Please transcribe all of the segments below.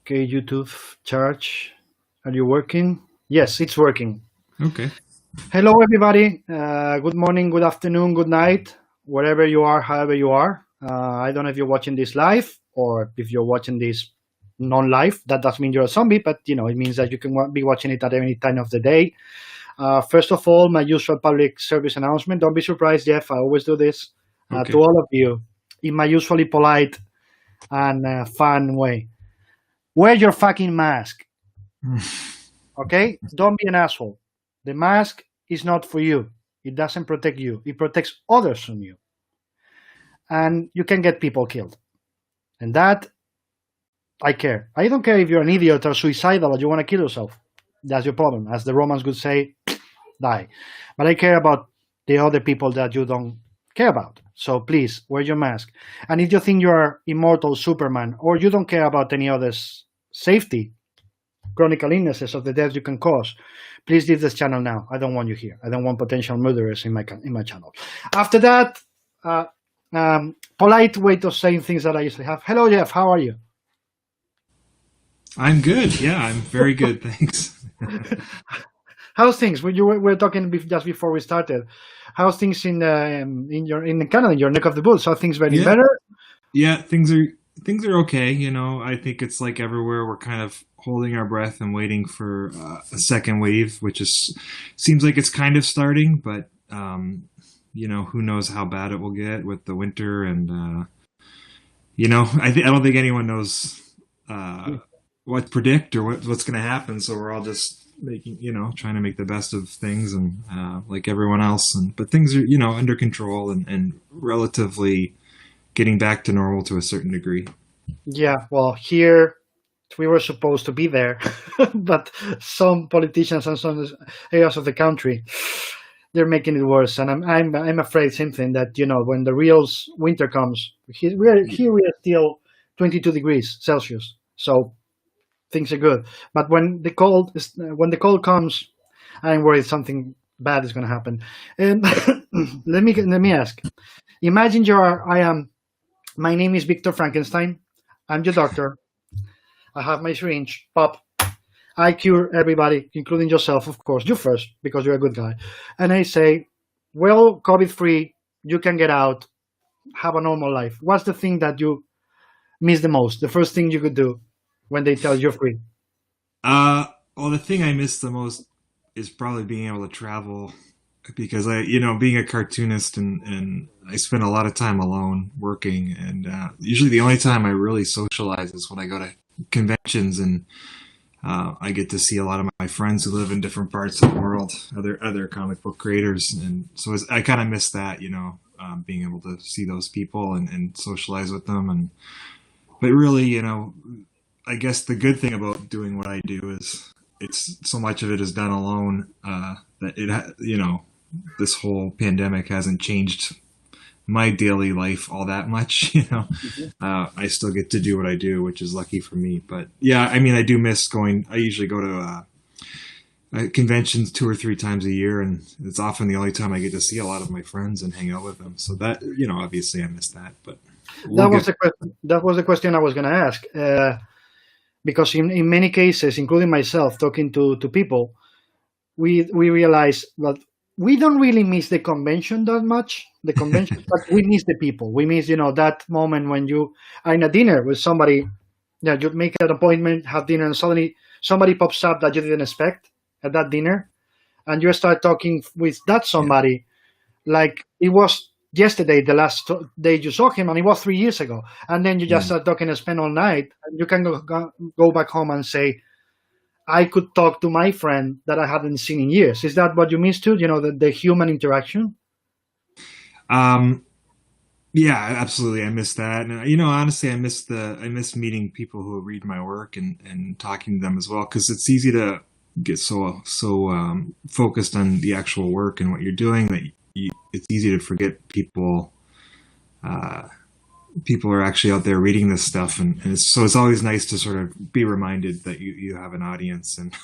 Okay, YouTube charge. Are you working? Yes, it's working. Okay. Hello, everybody. Good morning, good afternoon, good night, wherever you are, however you are. I don't know if you're watching this live or if you're watching this non-live. That doesn't mean you're a zombie, but it means that you can be watching it at any time of the day. First of all, my usual public service announcement. Don't be surprised, Jeff. I always do this Okay. to all of you in my usually polite and fun way. Wear your fucking mask. Okay? Don't be an asshole. The mask is not for you. It doesn't protect you. It protects others from you. And you can get people killed. And that, I care. I don't care if you're an idiot or suicidal or you want to kill yourself. That's your problem. As the Romans would say, die. But I care about the other people that you don't care about. So please, wear your mask. And if you think you're immortal Superman or you don't care about any other's safety, chronic illnesses of the death you can cause, please leave this channel now. I don't want you here. I don't want potential murderers in my channel. After that, polite way of saying things that I usually have. Hello, Jeff. How are you? I'm good. Yeah, I'm very good. Thanks. How's things? We were talking just before we started. How's things in Canada, in your neck of the woods? Are things getting better? Yeah, things are okay. I think it's like everywhere. We're kind of holding our breath and waiting for a second wave, which seems like it's kind of starting, but who knows how bad it will get with the winter, and I don't think anyone knows what to predict or what's going to happen. So we're all just trying to make the best of things, and like everyone else. But things are under control and relatively getting back to normal to a certain degree. Yeah, well, here we were supposed to be there, but some politicians and some areas of the country, they're making it worse. And I'm afraid same thing, that when the real winter comes, we are still 22 degrees Celsius, so things are good. But when the cold comes, I'm worried something bad is going to happen. And let me ask. Imagine my name is Victor Frankenstein. I'm your doctor. I have my syringe. Pop. I cure everybody, including yourself, of course. You first, because you're a good guy. And I say, well, COVID-free, you can get out, have a normal life. What's the thing that you miss the most? The first thing you could do when they tell you're free? Well, the thing I miss the most is probably being able to travel, because being a cartoonist and I spend a lot of time alone working, and usually the only time I really socialize is when I go to conventions, and I get to see a lot of my friends who live in different parts of the world, other comic book creators, and so I kind of miss that, being able to see those people and socialize with them. But really, I guess the good thing about doing what I do is it's so much of it is done alone, that this whole pandemic hasn't changed my daily life all that much. I still get to do what I do, which is lucky for me. But yeah, I do miss going. I usually go to conventions 2 or 3 times a year, and it's often the only time I get to see a lot of my friends and hang out with them. So that, obviously I miss that. But that was the question I was going to ask, because in many cases, including myself, talking to people, we realize that we don't really miss the convention that much, but we miss the people. We miss, that moment when you are in a dinner with somebody, you make an appointment, have dinner, and suddenly somebody pops up that you didn't expect at that dinner, and you start talking with that somebody like it was yesterday, the last day you saw him, and it was 3 years ago. And then you just start talking and spend all night, and you can go back home and say, I could talk to my friend that I hadn't seen in years. Is that what you miss too? The human interaction? Yeah, absolutely. I miss that. And, honestly, I miss meeting people who read my work and talking to them as well. 'Cause it's easy to get so focused on the actual work and what you're doing that it's easy to forget people, people are actually out there reading this stuff, and so it's always nice to sort of be reminded that you have an audience and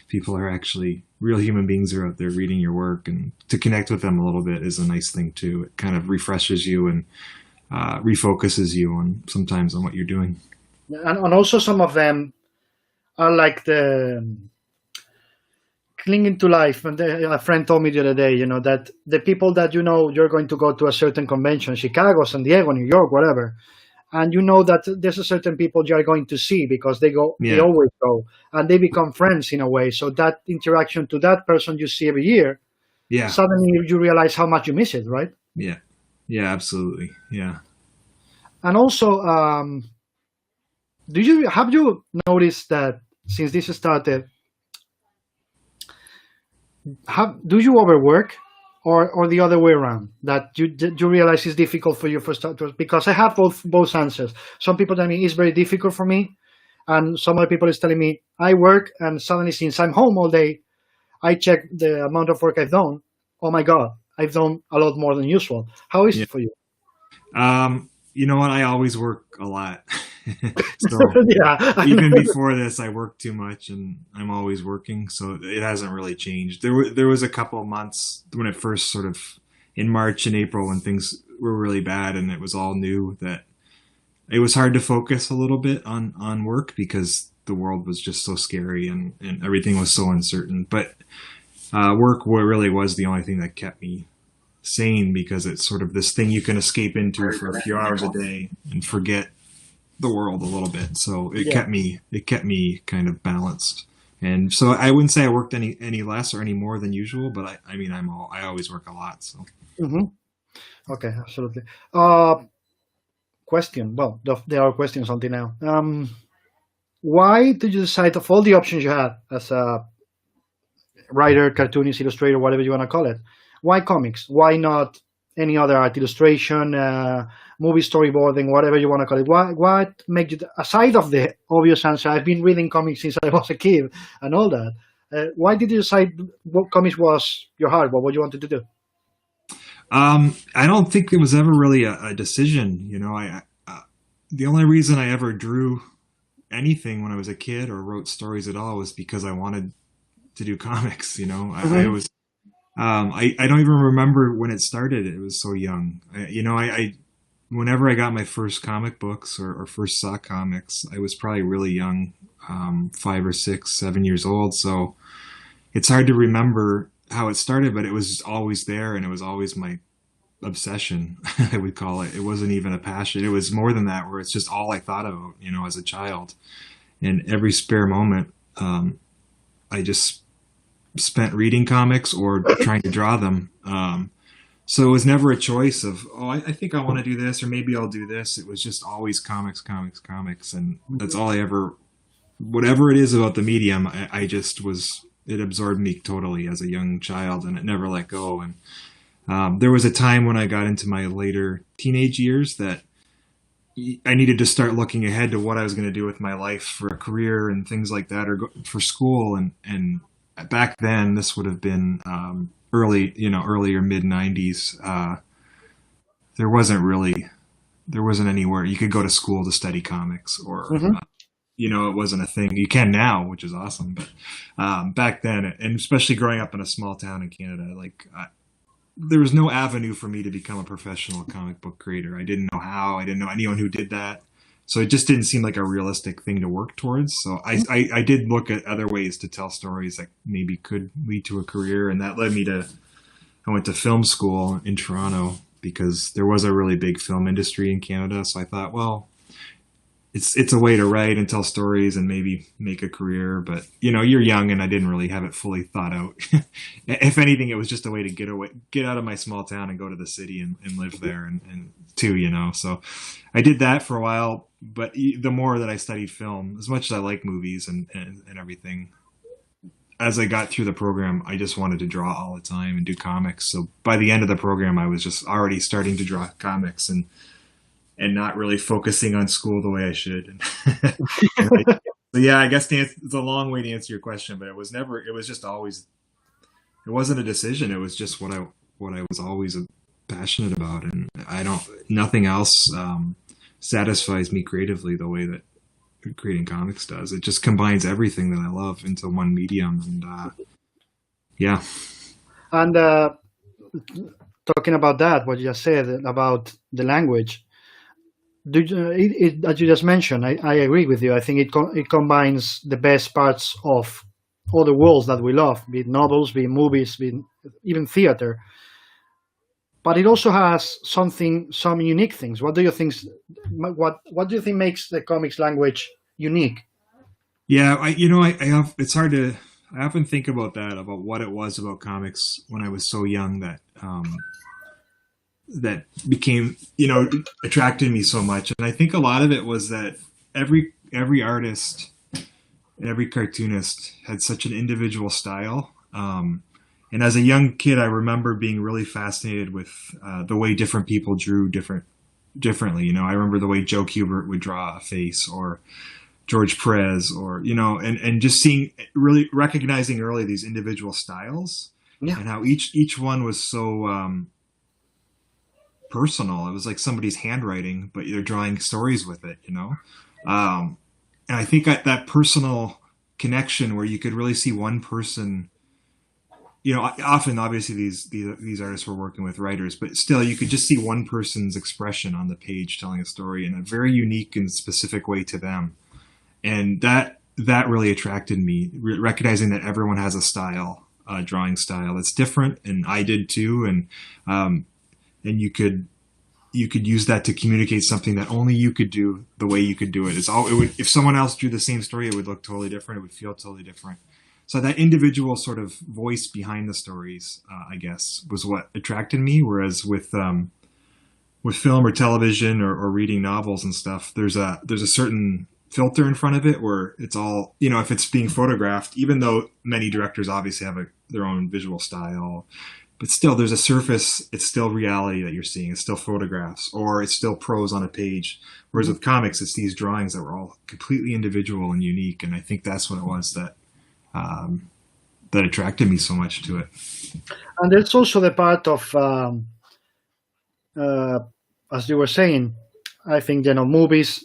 people are actually real human beings are out there reading your work, and to connect with them a little bit is a nice thing too. It kind of refreshes you and refocuses you on sometimes on what you're doing. And also some of them are like the clinging to life. And a friend told me the other day, that the people that you're going to go to a certain convention, Chicago, San Diego, New York, whatever, and that there's a certain people you are going to see because they always go, and they become friends in a way. So that interaction to that person you see every year, suddenly you realize how much you miss it, right? Yeah, absolutely. Yeah. And also, have you noticed that since this started, do you overwork, or the other way around, that you realize it's difficult for you for starters? Because I have both answers. Some people tell me it's very difficult for me, and some other people is telling me I work, and suddenly since I'm home all day, I check the amount of work I've done. Oh my God, I've done a lot more than usual. How is it for you? You know what? I always work a lot. So even before this, I worked too much, and I'm always working. So it hasn't really changed. There was a couple of months when it first sort of in March and April when things were really bad and it was all new, that it was hard to focus a little bit on work because the world was just so scary and everything was so uncertain. But work really was the only thing that kept me sane, because it's sort of this thing you can escape into for a few hours a day and forget the world a little bit. So it kept me kind of balanced. And so I wouldn't say I worked any less or any more than usual, but I always work a lot. So. Mm-hmm. Okay, absolutely. Question. Well, there are questions until now. Why did you decide, of all the options you had as a writer, cartoonist, illustrator, whatever you want to call it, why comics? Why not any other art, illustration, movie storyboarding, whatever you want to call it? What made you, aside of the obvious answer, I've been reading comics since I was a kid and all that, why did you decide what comics was your heart, what you wanted to do? I don't think it was ever really a decision. The only reason I ever drew anything when I was a kid or wrote stories at all was because I wanted to do comics. I don't even remember when it started. It was so young. Whenever I got my first comic books or first saw comics, I was probably really young, 5 or 6, 7 years old. So it's hard to remember how it started, but it was always there, and it was always my obsession, I would call it. It wasn't even a passion. It was more than that, where it's just all I thought about, as a child. And every spare moment, I just spent reading comics or trying to draw them. So it was never a choice of, I think I want to do this, or maybe I'll do this. It was just always comics. And that's all I ever, whatever it is about the medium, it absorbed me totally as a young child, and it never let go. And there was a time when I got into my later teenage years that I needed to start looking ahead to what I was going to do with my life for a career and things like that, or for school. And back then, this would have been early or mid 90s. There wasn't anywhere you could go to school to study comics, or it wasn't a thing. You can now, which is awesome, but back then, and especially growing up in a small town in Canada, there was no avenue for me to become a professional comic book creator. I didn't know how. I didn't know anyone who did that. So it just didn't seem like a realistic thing to work towards. So I did look at other ways to tell stories that maybe could lead to a career. And that led me I went to film school in Toronto because there was a really big film industry in Canada. So I thought, well, it's a way to write and tell stories and maybe make a career. But, you're young, and I didn't really have it fully thought out. If anything, it was just a way to get out of my small town and go to the city and live there and too, So I did that for a while. But the more that I studied film, as much as I like movies and everything, as I got through the program, I just wanted to draw all the time and do comics. So by the end of the program, I was just already starting to draw comics and not really focusing on school the way I should. So yeah, I guess it's a long way to answer your question, but it was just always, it wasn't a decision. It was just what I was always passionate about. And nothing else. satisfies me creatively the way that creating comics does. It just combines everything that I love into one medium, and yeah. And talking about that, what you just said about the language, as you just mentioned, I agree with you. I think it combines the best parts of all the worlds that we love, be it novels, be it movies, be it even theater. But it also has some unique things. What do you think? What do you think makes the comics language unique? Yeah, I have. It's hard to. I often think about that, about what it was about comics when I was so young that became, attracted me so much. And I think a lot of it was that every artist, every cartoonist had such an individual style. And as a young kid, I remember being really fascinated with the way different people drew differently. I remember the way Joe Kubert would draw a face, or George Perez, or and just really recognizing early these individual styles, Yeah. and how each one was so personal. It was like somebody's handwriting, but they're drawing stories with it. And I think that personal connection where you could really see one person. Often, obviously, these artists were working with writers, but still, you could just see one person's expression on the page telling a story in a very unique and specific way to them. And that really attracted me, recognizing that everyone has a style, a drawing style that's different, and I did too. And you could use that to communicate something that only you could do the way you could do it. If someone else drew the same story, it would look totally different. It would feel totally different. So that individual sort of voice behind the stories, I guess, was what attracted me. Whereas with film or television or reading novels and stuff, there's a certain filter in front of it where it's all, if it's being photographed, even though many directors obviously have their own visual style, but still there's a surface. It's still reality that you're seeing. It's still photographs, or it's still prose on a page. Whereas with comics, it's these drawings that were all completely individual and unique. And I think that's what it was that attracted me so much to it. And there's also the part of, as you were saying, I think, movies,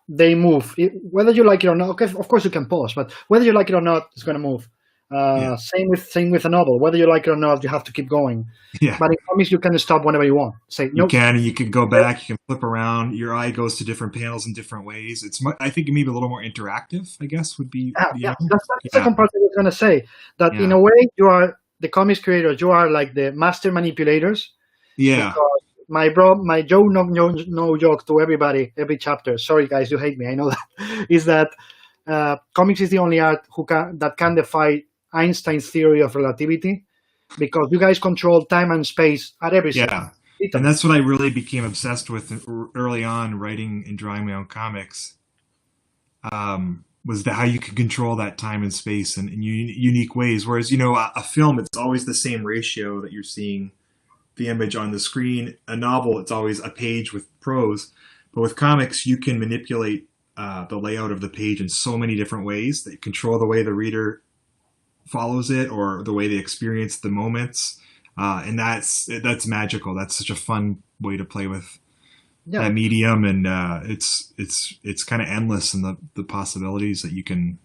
they move. Whether you like it or not, okay, of course you can pause, but whether you like it or not, it's going to move. Yeah. Same with a novel. Whether you like it or not, you have to keep going. Yeah. But in comics, you can stop whenever you want. Say You nope. you can go back, you can flip around. Your eye goes to different panels in different ways. I think maybe a little more interactive, I guess, would be. Yeah, that's the second part I was going to say. That in a way, you are the comics creators. You are like the master manipulators. Yeah. Because my Joe no joke to everybody, every chapter. Sorry, guys, you hate me. I know that. Is that comics is the only art that can defy Einstein's theory of relativity, because you guys control time and space at every second. And that's what I really became obsessed with early on, writing and drawing my own comics. Was how you could control that time and space in unique ways. Whereas, a film, it's always the same ratio that you're seeing the image on the screen. A novel, it's always a page with prose. But with comics, you can manipulate the layout of the page in so many different ways that control the way the reader follows it, or the way they experience the moments. And that's magical. That's such a fun way to play with that medium. And it's kind of endless in the possibilities that you can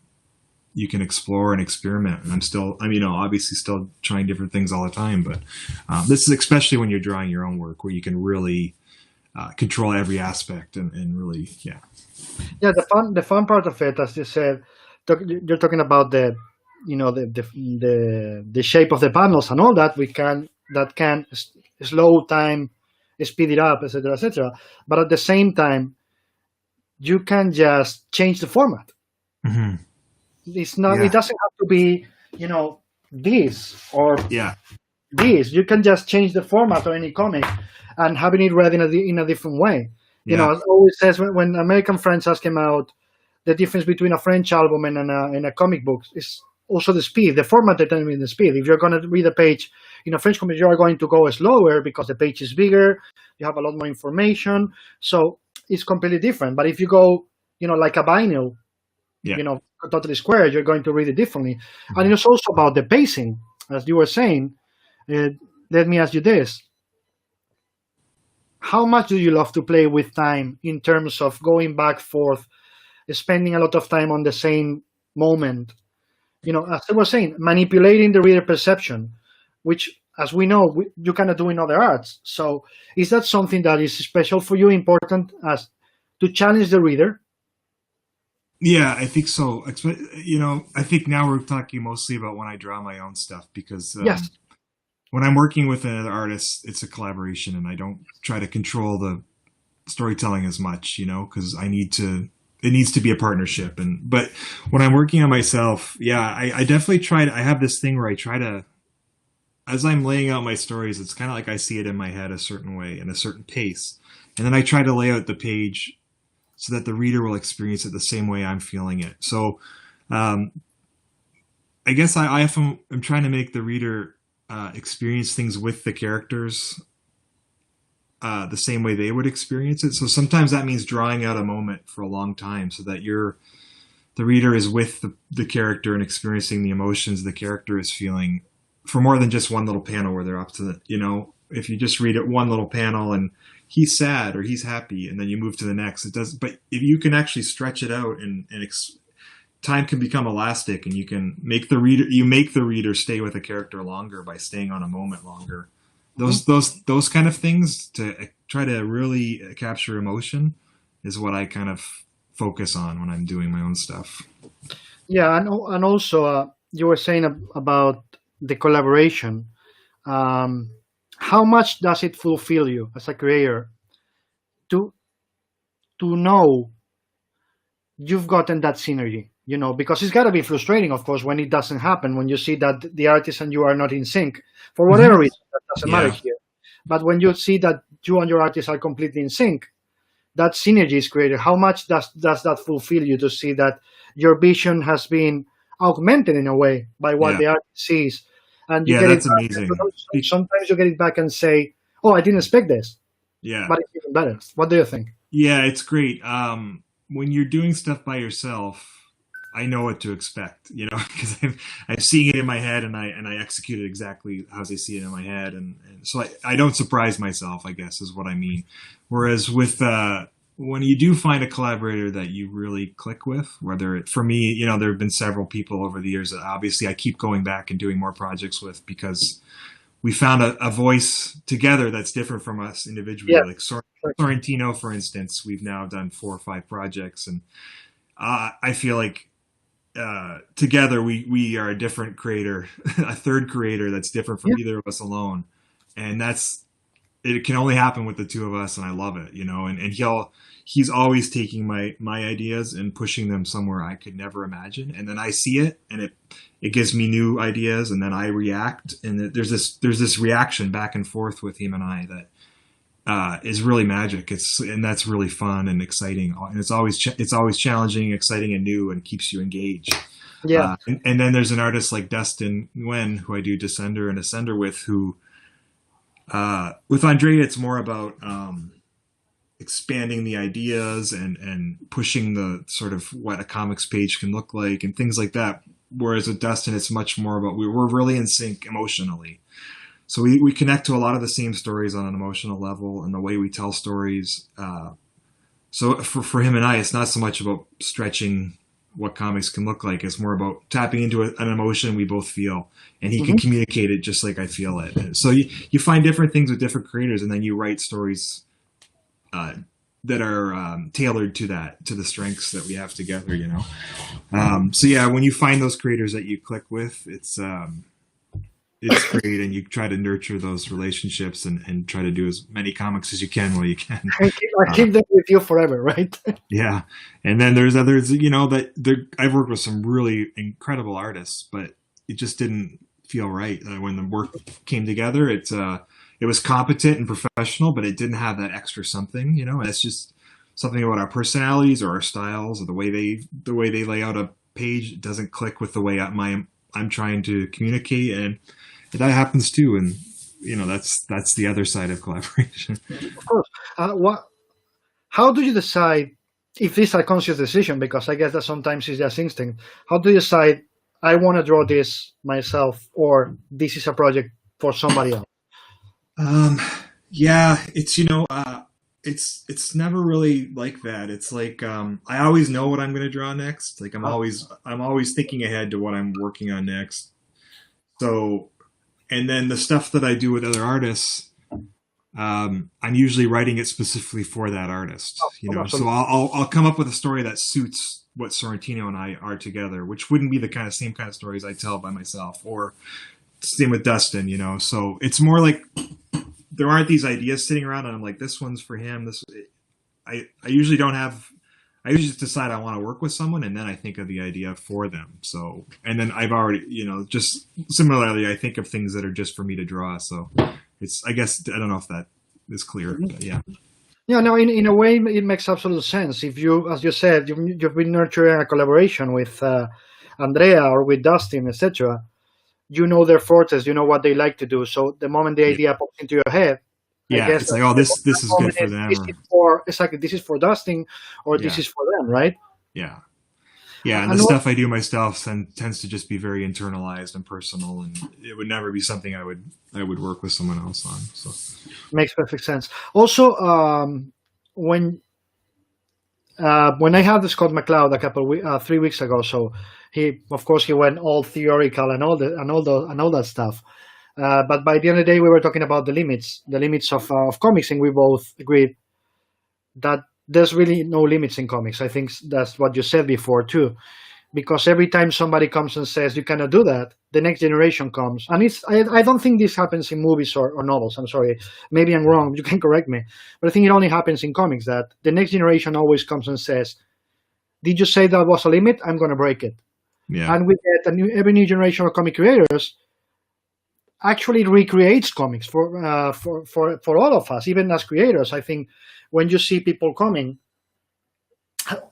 explore and experiment. And I'm obviously still trying different things all the time, but this is especially when you're drawing your own work, where you can really control every aspect and really, yeah. The fun part of it, as you said, you're talking about the shape of the panels and all that. That can slow time, speed it up, etc., etc. But at the same time, you can just change the format. Mm-hmm. It's not. Yeah. It doesn't have to be, this or this. You can just change the format of any comic and having it read in a different way. It always says when American friends ask him out, the difference between a French album and a comic book is also the speed. The format determines the speed. If you're going to read a page in a French comic, you are going to go slower because the page is bigger. You have a lot more information, so it's completely different. But if you go, like a vinyl, totally square, you're going to read it differently. Mm-hmm. And it's also about the pacing, as you were saying. Let me ask you this: how much do you love to play with time in terms of going back forth, spending a lot of time on the same moment? As I was saying, manipulating the reader perception, which, as we know, you cannot do in other arts. So, is that something that is special for you, important as to challenge the reader? Yeah, I think so. I think now we're talking mostly about when I draw my own stuff because Yes. when I'm working with another artist, it's a collaboration, and I don't try to control the storytelling as much, because it needs to be a partnership. But when I'm working on myself, yeah, I definitely try to, I have this thing where I try to, as I'm laying out my stories, it's kind of like I see it in my head a certain way in a certain pace. And then I try to lay out the page so that the reader will experience it the same way I'm feeling it. So, I guess I often am trying to make the reader experience things with the characters the same way they would experience it. So sometimes that means drawing out a moment for a long time so that the reader is with the character and experiencing the emotions the character is feeling for more than just one little panel where they're up to if you just read it one little panel and he's sad or he's happy and then you move to the next, it does. But if you can actually stretch it out and time can become elastic, and you can make the reader stay with a character longer by staying on a moment longer. Those kind of things to try to really capture emotion is what I kind of focus on when I'm doing my own stuff. Yeah, and also you were saying about the collaboration. How much does it fulfill you as a creator to know you've gotten that synergy? Because it's got to be frustrating, of course, when it doesn't happen, when you see that the artist and you are not in sync for whatever reason. That doesn't matter here. But when you see that you and your artist are completely in sync, that synergy is created. How much does that fulfill you to see that your vision has been augmented in a way by what the artist sees? And you get that's it back. amazing. Sometimes you get it back and say, "Oh, I didn't expect this." Yeah, but it's even better. What do you think? Yeah, it's great. When you're doing stuff by yourself, I know what to expect, because I've seen it in my head and I execute it exactly as I see it in my head, and so I don't surprise myself, I guess is what I mean. Whereas with when you do find a collaborator that you really click with, for me, there have been several people over the years that obviously I keep going back and doing more projects with because we found a voice together that's different from us individually. Like Sorrentino, for instance, we've now done 4 or 5 projects, and I feel like together we are a different creator, a third creator that's different from either of us alone, and it can only happen with the two of us, and I love it, and he's always taking my ideas and pushing them somewhere I could never imagine, and then I see it and it gives me new ideas, and then I react, and there's this reaction back and forth with him and I that is really magic. And that's really fun and exciting, and it's always challenging, exciting, and new, and keeps you engaged. Yeah. And then there's an artist like Dustin Nguyen, who I do Descender and Ascender with, who with Andrea it's more about expanding the ideas and pushing the sort of what a comics page can look like and things like that. Whereas with Dustin, it's much more about we're really in sync emotionally. So we connect to a lot of the same stories on an emotional level and the way we tell stories. So for him and I, it's not so much about stretching what comics can look like. It's more about tapping into an emotion we both feel, and he can communicate it just like I feel it. And so you find different things with different creators, and then you write stories that are tailored to the strengths that we have together, So yeah, when you find those creators that you click with, it's great, and you try to nurture those relationships and try to do as many comics as you can while you can. I keep them with you forever, right? Yeah, and then there's others, I've worked with some really incredible artists, but it just didn't feel right when the work came together. It was competent and professional, but it didn't have that extra something, and it's just something about our personalities or our styles or the way they lay out a page. It doesn't click with the way I'm trying to communicate, and that happens too. And that's the other side of collaboration. Of course. How do you decide if this is a conscious decision? Because I guess that sometimes it's just instinct. How do you decide I want to draw this myself, or this is a project for somebody else? Yeah, it's it's never really like that. It's like I always know what I'm going to draw next. Like I'm always thinking ahead to what I'm working on next. So, and then the stuff that I do with other artists, I'm usually writing it specifically for that artist. So Absolutely. I'll come up with a story that suits what Sorrentino and I are together, which wouldn't be the same kind of stories I tell by myself, or same with Dustin. So it's more like there aren't these ideas sitting around, and I'm like, this one's for him. I usually don't have. I usually just decide I want to work with someone, and then I think of the idea for them. So, and then I've already, just similarly, I think of things that are just for me to draw. So, I guess, I don't know if that is clear, but yeah. Yeah, no, in a way, it makes absolute sense. If you, as you said, you've been nurturing a collaboration with Andrea or with Dustin, etc. You know their fortes, you know what they like to do. So the moment the Yeah. idea pops into your head, I Yeah, guess it's like, oh, this is good for this them. is for exactly this is for Dusting, or this Yeah, is for them, right? yeah, yeah. And the And what stuff I do myself tends to just be very internalized and personal, and it would never be something I would work with someone else on. So makes perfect sense. Also, when I had the Scott McCloud 3 weeks ago, so he, of course, he went all theoretical and all that stuff. But by the end of the day, we were talking about the limits of comics, and we both agreed that there's really no limits in comics. I think that's what you said before too, because every time somebody comes and says you cannot do that, the next generation comes, and I don't think this happens in movies or novels. I'm sorry, maybe I'm wrong. You can correct me, but I think it only happens in comics that the next generation always comes and says, "Did you say that was a limit? I'm going to break it." yeah, And we get every new generation of comic creators actually recreates comics for all of us, even as creators. I think when you see people coming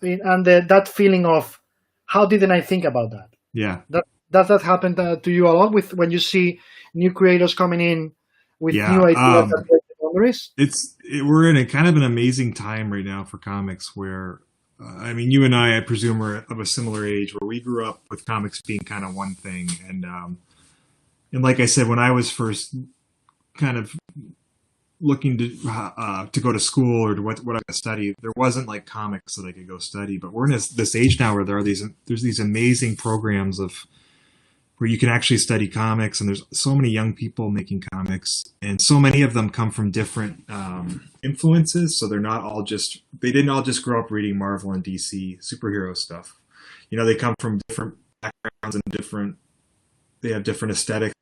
and that feeling of how didn't I think about that? yeah, That does that happen to you a lot with when you see new creators coming in with new yeah. ideas that break the boundaries? We're in a kind of an amazing time right now for comics where. I mean, you and I presume, are of a similar age, where we grew up with comics being kind of one thing, and like I said, when I was first kind of looking to go to school or to what I could study, there wasn't like comics that I could go study. But we're in this age now where there's these amazing programs of where you can actually study comics, and there's so many young people making comics, and so many of them come from different influences. So they didn't all just grow up reading Marvel and DC superhero stuff. They come from different backgrounds and they have different aesthetics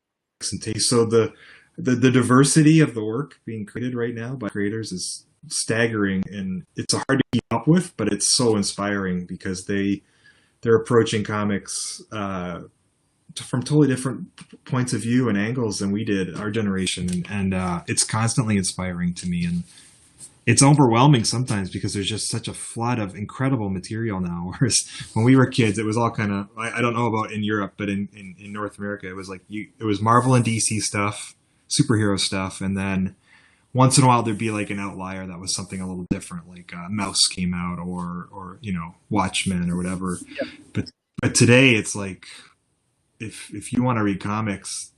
and tastes. So the diversity of the work being created right now by creators is staggering, and it's hard to keep up with, but it's so inspiring because they're approaching comics from totally different points of view and angles than we did, our generation, and it's constantly inspiring to me, and it's overwhelming sometimes because there's just such a flood of incredible material now. Whereas when we were kids, it was all kind of, I don't know about in Europe, but in North America, it was like it was Marvel and DC stuff, superhero stuff, and then once in a while there'd be like an outlier that was something a little different, like Mouse came out, or Watchmen or whatever. Yeah. But today it's like, if you want to read comics,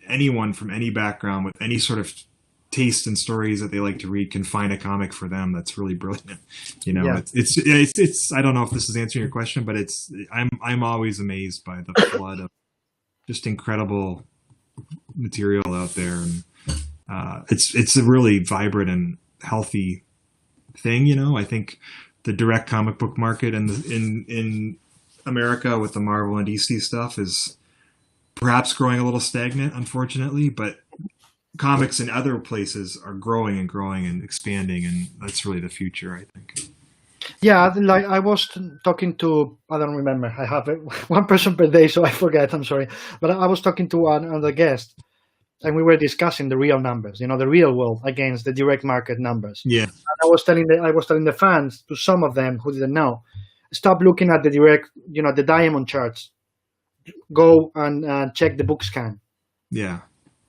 anyone from any background with any sort of taste and stories that they like to read can find a comic for them that's really brilliant. Yeah. It's I don't know if this is answering your question, but I'm always amazed by the flood of just incredible material out there, and it's a really vibrant and healthy thing. I think the direct comic book market in America with the Marvel and DC stuff is perhaps growing a little stagnant, unfortunately, but comics in other places are growing and growing and expanding, and that's really the future, I think. Yeah, like I was talking to, I don't remember. I have one person per day, so I forget. I'm sorry, but I was talking to another guest, and we were discussing the real numbers. The real world against the direct market numbers. Yeah, And I was telling the fans, to some of them who didn't know, stop looking at the direct, the diamond charts. Go and check the book scan. yeah,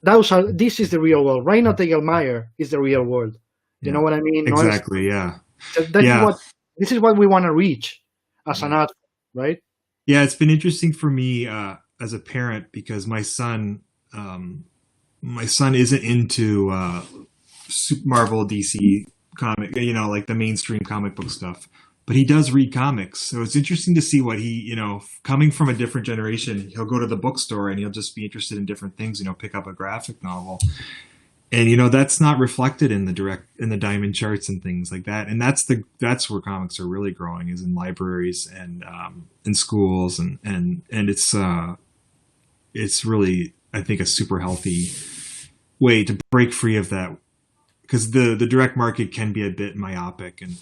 This is the real world. Right now, Dale Meyer is the real world. You yeah, know what I mean? exactly. Yeah, That's yeah, this is what we want to reach as an yeah. art, right? Yeah, it's been interesting for me as a parent because my son isn't into Marvel, DC comic, like the mainstream comic book stuff. But he does read comics, so it's interesting to see what he, coming from a different generation, he'll go to the bookstore and he'll just be interested in different things, pick up a graphic novel. And that's not reflected in the diamond charts and things like that. And that's where comics are really growing, is in libraries and in schools, and it's really, I think, a super healthy way to break free of that, because the direct market can be a bit myopic and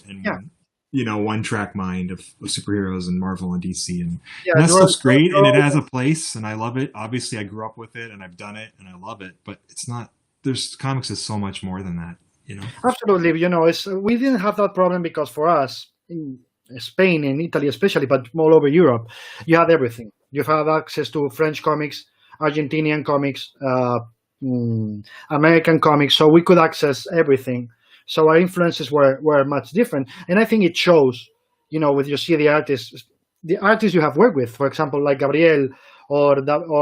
one track mind of superheroes and Marvel and DC, and that stuff's great and it has a place and I love it. Obviously, I grew up with it and I've done it and I love it, but it's not. There's comics is so much more than that. Absolutely. We didn't have that problem because for us in Spain and Italy especially, but all over Europe, you had everything. You had access to French comics, Argentinian comics, American comics, so we could access everything. So our influences were much different, and I think it shows. When you see the artists you have worked with, for example, like Gabriel or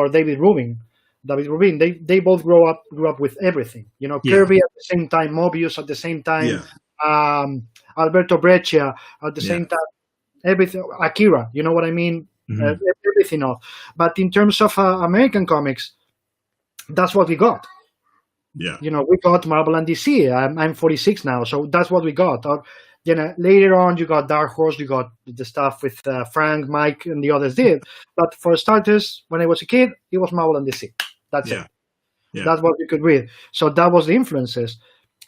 David Rubin, they both grew up with everything. Kirby at the same time, Mobius at the same time, Alberto Breccia at the same time, everything. Akira, you know what I mean? Mm-hmm. Everything off. But in terms of American comics, that's what we got. Yeah. We got Marvel and DC. I'm 46 now, so that's what we got. Later on, you got Dark Horse, you got the stuff with Frank, Mike, and the others did. But for starters, when I was a kid, it was Marvel and DC. That's it. Yeah. That's what you could read. So that was the influences.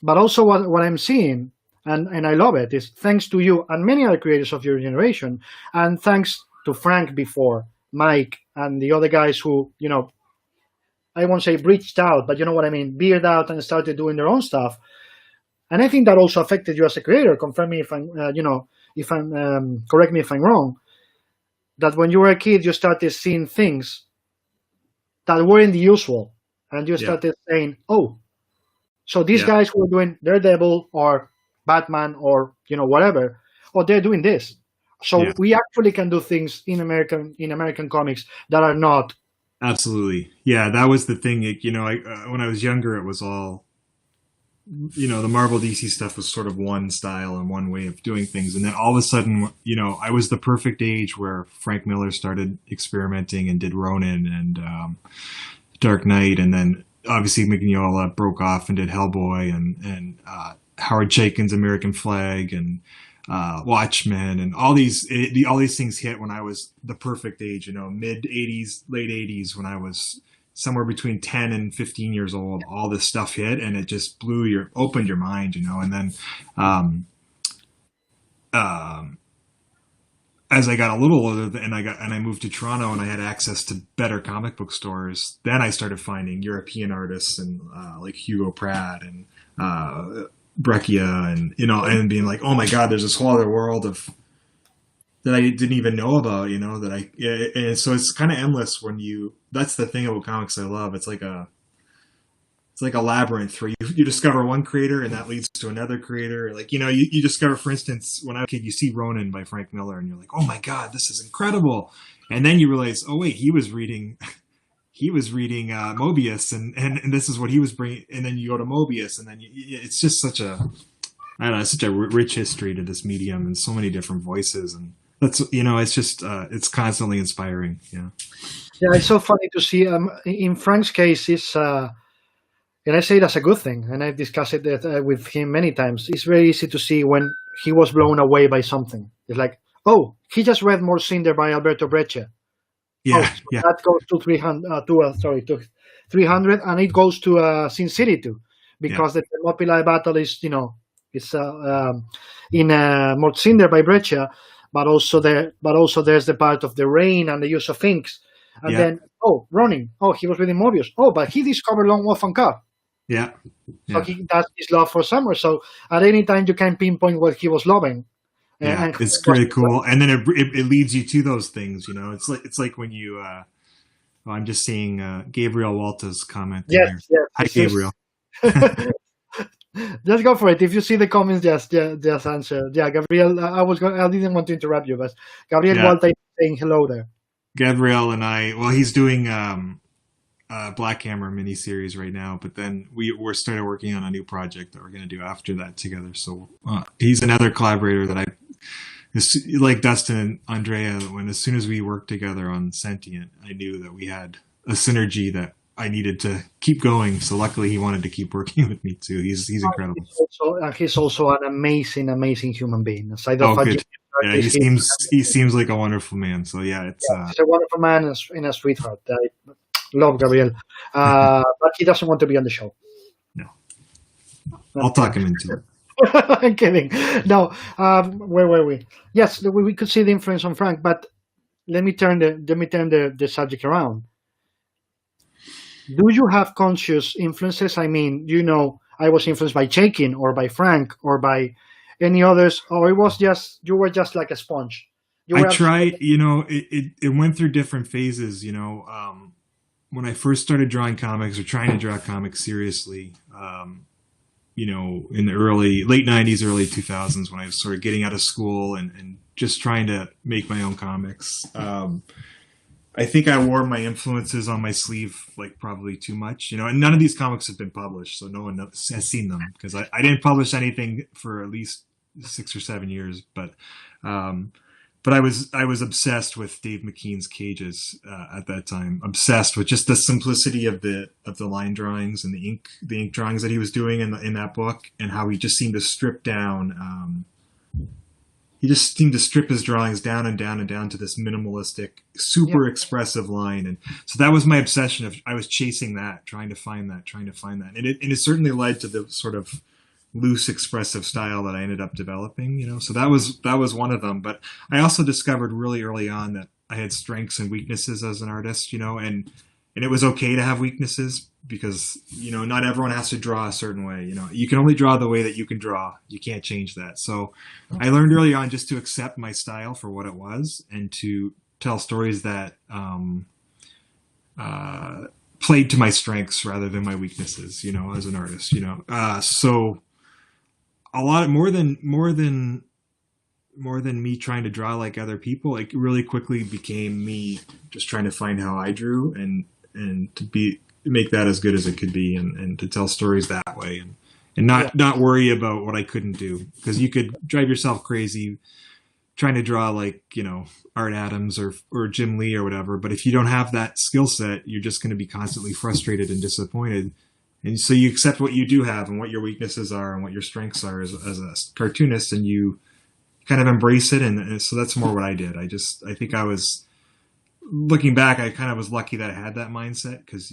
But also what I'm seeing, and I love it, is thanks to you and many other creators of your generation, and thanks to Frank before, Mike, and the other guys who, I won't say breached out, but you know what I mean, veered out and started doing their own stuff. And I think that also affected you as a creator. Confirm me if I'm, correct me if I'm wrong. That when you were a kid, you started seeing things that weren't the usual, and you started saying, "Oh, so these guys who are doing Daredevil or Batman or whatever, they're doing this. So we actually can do things in American comics that are not." Absolutely. Yeah, that was the thing. When I was younger, it was all, the Marvel DC stuff was sort of one style and one way of doing things. And then all of a sudden, I was the perfect age where Frank Miller started experimenting and did Ronin and Dark Knight. And then obviously Mignola broke off and did Hellboy and Howard Chaykin's American Flag and Watchmen, and all these things hit when I was the perfect age, mid 80s, late 80s, when I was somewhere between 10 and 15 years old. All this stuff hit, and it just opened your mind, and then as I got a little older and I moved to Toronto and I had access to better comic book stores, then I started finding European artists and like Hugo Pratt and Breccia and being like, oh my God, there's this whole other world that I didn't even know about, and so it's kind of endless that's the thing about comics I love. It's like a labyrinth where you discover one creator and that leads to another creator. Like, you discover, for instance, when I was a kid, you see Ronin by Frank Miller and you're like, oh my God, this is incredible. And then you realize, oh wait, he was reading Mobius, and this is what he was bringing. And then you go to Mobius, and then it's just such a rich history to this medium and so many different voices. And that's, it's just, it's constantly inspiring. Yeah. Yeah. It's so funny to see, in Frank's case, it's, and I say it as a good thing, and I've discussed it with him many times. It's very easy to see when he was blown away by something. It's like, oh, he just read More Cinder by Alberto Breccia. Yeah, so that goes to 300, 300, and it goes to Sin City too, because the Thermopylae battle is, it's in More Cinder by Breccia, but also there's the part of the rain and the use of inks, and then Ronin, he was reading Mobius, but he discovered Lone Wolf and Cub. Yeah. So that's his love for summer. So at any time you can pinpoint what he was loving. Yeah, it's pretty cool, and then it leads you to those things. It's like when you. I'm just seeing Gabriel Walta's comment. Yes. Hi, Gabriel. Just go for it. If you see the comments, just answer. Yeah, Gabriel. I didn't want to interrupt you, but Gabriel Walta is saying hello there. Gabriel and he's doing Black Hammer miniseries right now, but then we're started working on a new project that we're going to do after that together. So he's another collaborator that like Dustin and Andrea, when as soon as we worked together on Sentient, I knew that we had a synergy that I needed to keep going. So luckily he wanted to keep working with me too. He's incredible. He's also an amazing human being. Aside of good. Yeah, he seems like a wonderful man. So yeah, he's a wonderful man and a sweetheart. I love Gabriel, but he doesn't want to be on the show. No, I'll talk him into it. I'm kidding. No, where were we? Yes, we could see the influence on Frank, but let me turn the subject around. Do you have conscious influences? I mean, I was influenced by Chaikin or by Frank or by any others, or you were just like a sponge. I tried, it went through different phases, when I first started drawing comics or trying to draw comics seriously, in the late 90s, early 2000s, when I was sort of getting out of school and just trying to make my own comics. I think I wore my influences on my sleeve, like probably too much, and none of these comics have been published, so no one has seen them because I didn't publish anything for at least 6 or 7 years. But I was obsessed with Dave McKean's Cages at that time. Obsessed with just the simplicity of the line drawings and the ink drawings that he was doing in that book, and how he just seemed to strip down. He just seemed to strip his drawings down and down and down to this minimalistic, super expressive line. And so that was my obsession. I was chasing that, trying to find that. And it certainly led to the sort of loose, expressive style that I ended up developing, So that was one of them. But I also discovered really early on that I had strengths and weaknesses as an artist, and it was okay to have weaknesses because, not everyone has to draw a certain way. You can only draw the way that you can draw. You can't change that. So I learned early on just to accept my style for what it was and to tell stories that played to my strengths rather than my weaknesses, as an artist, so a lot more than me trying to draw like other people, it really quickly became me just trying to find how I drew and to make that as good as it could be and to tell stories that way and not worry about what I couldn't do, because you could drive yourself crazy trying to draw like, Art Adams or Jim Lee or whatever. But if you don't have that skill set, you're just going to be constantly frustrated and disappointed. And so you accept what you do have and what your weaknesses are and what your strengths are as a cartoonist, and you kind of embrace it. And so that's more what I did. I think I was, looking back, I kind of was lucky that I had that mindset because,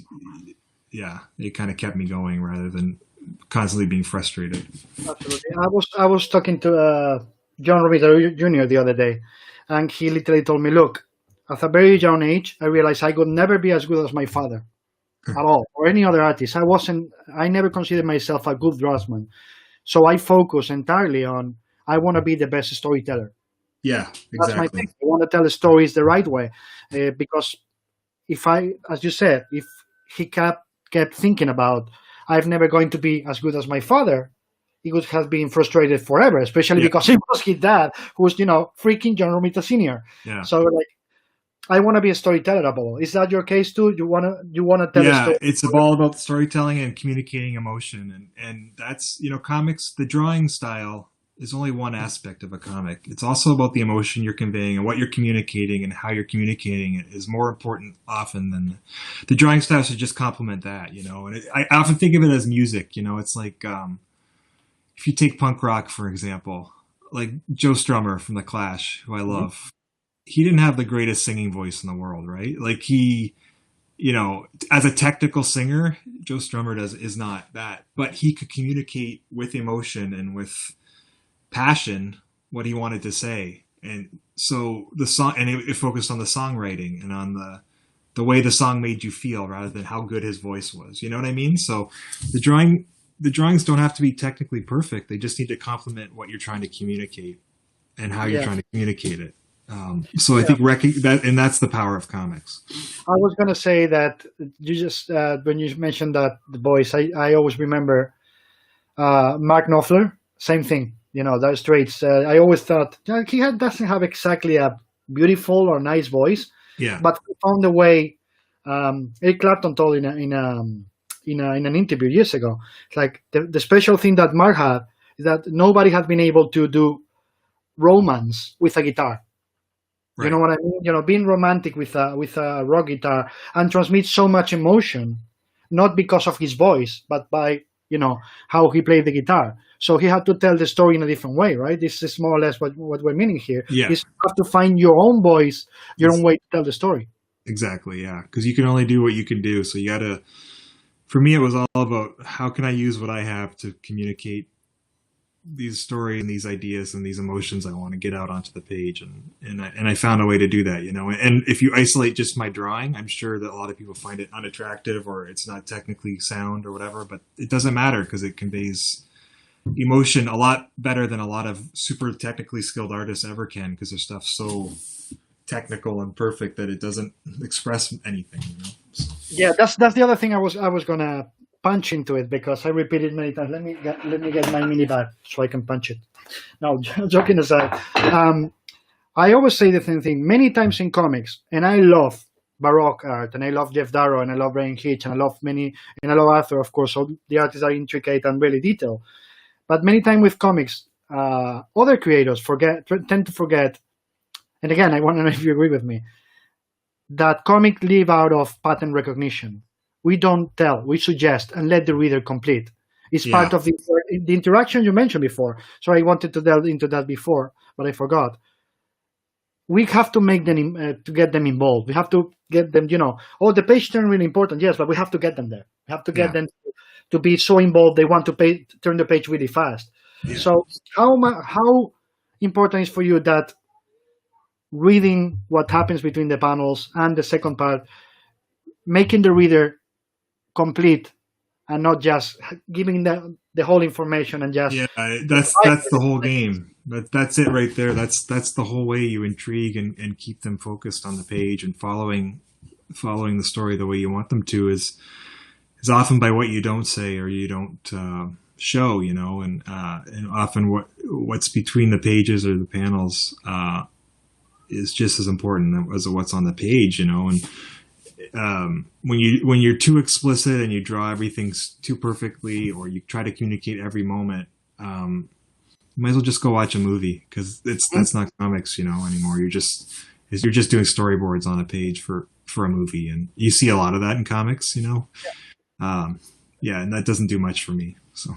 it kind of kept me going rather than constantly being frustrated. Absolutely. I was talking to John Romita Jr. the other day, and he literally told me, look, at a very young age, I realized I could never be as good as my father at all, or any other artist. I never considered myself a good draftsman. So I focus entirely on, I want to be the best storyteller. Yeah, exactly. That's my thing. I want to tell the stories the right way. Because as you said, if he kept thinking about, I'm never going to be as good as my father, he would have been frustrated forever, especially because it was his dad, who's, freaking John Romita Sr. Yeah. So, I want to be a storyteller above all. Is that your case too? You want to tell a story? Yeah, it's all about storytelling and communicating emotion. And that's, comics, the drawing style is only one aspect of a comic. It's also about the emotion you're conveying and what you're communicating, and how you're communicating it is more important often than the drawing style should just complement that, And I often think of it as music, It's like if you take punk rock, for example, like Joe Strummer from The Clash, who I love, he didn't have the greatest singing voice in the world, right? Like he, as a technical singer, Joe Strummer is not that, but he could communicate with emotion and with passion what he wanted to say. And so the song, and it focused on the songwriting and on the way the song made you feel rather than how good his voice was. You know what I mean? So the drawings don't have to be technically perfect. They just need to complement what you're trying to communicate and how you're trying to communicate it. So I think that, and that's the power of comics. I was going to say that you just, when you mentioned that the voice, I always remember Mark Knopfler, same thing, those traits. I always thought doesn't have exactly a beautiful or nice voice, but he found a way Eric Clapton told in an interview years ago. It's like the special thing that Mark had is that nobody had been able to do romance with a guitar. Right. You know what I mean? Being romantic with a rock guitar and transmit so much emotion, not because of his voice, but by how he played the guitar. So he had to tell the story in a different way, right? This is more or less what we're meaning here. Yeah. Is you have to find your own voice, your own way to tell the story. Exactly, yeah. Because you can only do what you can do. So you got to, for me, it was all about how can I use what I have to communicate these stories and these ideas and these emotions I want to get out onto the page. And I found a way to do that, And if you isolate just my drawing, I'm sure that a lot of people find it unattractive or it's not technically sound or whatever, but it doesn't matter because it conveys emotion a lot better than a lot of super technically skilled artists ever can because their stuff's so technical and perfect that it doesn't express anything. So. Yeah, that's the other thing I was gonna punch into it because I repeated many times. Let me get my mini bag so I can punch it. No, joking aside, I always say the same thing many times in comics, and I love Baroque art, and I love Jeff Darrow, and I love Brian Hitch, and I love Arthur, of course. All the artists are intricate and really detailed. But many times with comics, other creators tend to forget. And again, I want to know if you agree with me, that comics live out of pattern recognition. We don't tell, we suggest, and let the reader complete. It's part of the interaction you mentioned before. Sorry, I wanted to delve into that before, but I forgot. We have to make them to get them involved. We have to get them, the page turn really important, yes, but we have to get them there. We have to get them to be so involved they want to turn the page really fast. Yeah. So how important is for you that reading what happens between the panels and the second part, making the reader complete and not just giving the whole information and just that's the whole game. That's it right there. That's the whole way you intrigue and keep them focused on the page and following the story the way you want them to is often by what you don't say or you don't show, and often what's between the pages or the panels is just as important as what's on the page, and when you're too explicit and you draw everything too perfectly or you try to communicate every moment, you might as well just go watch a movie because that's not comics, anymore. You're just doing storyboards on a page for a movie, and you see a lot of that in comics, and that doesn't do much for me. So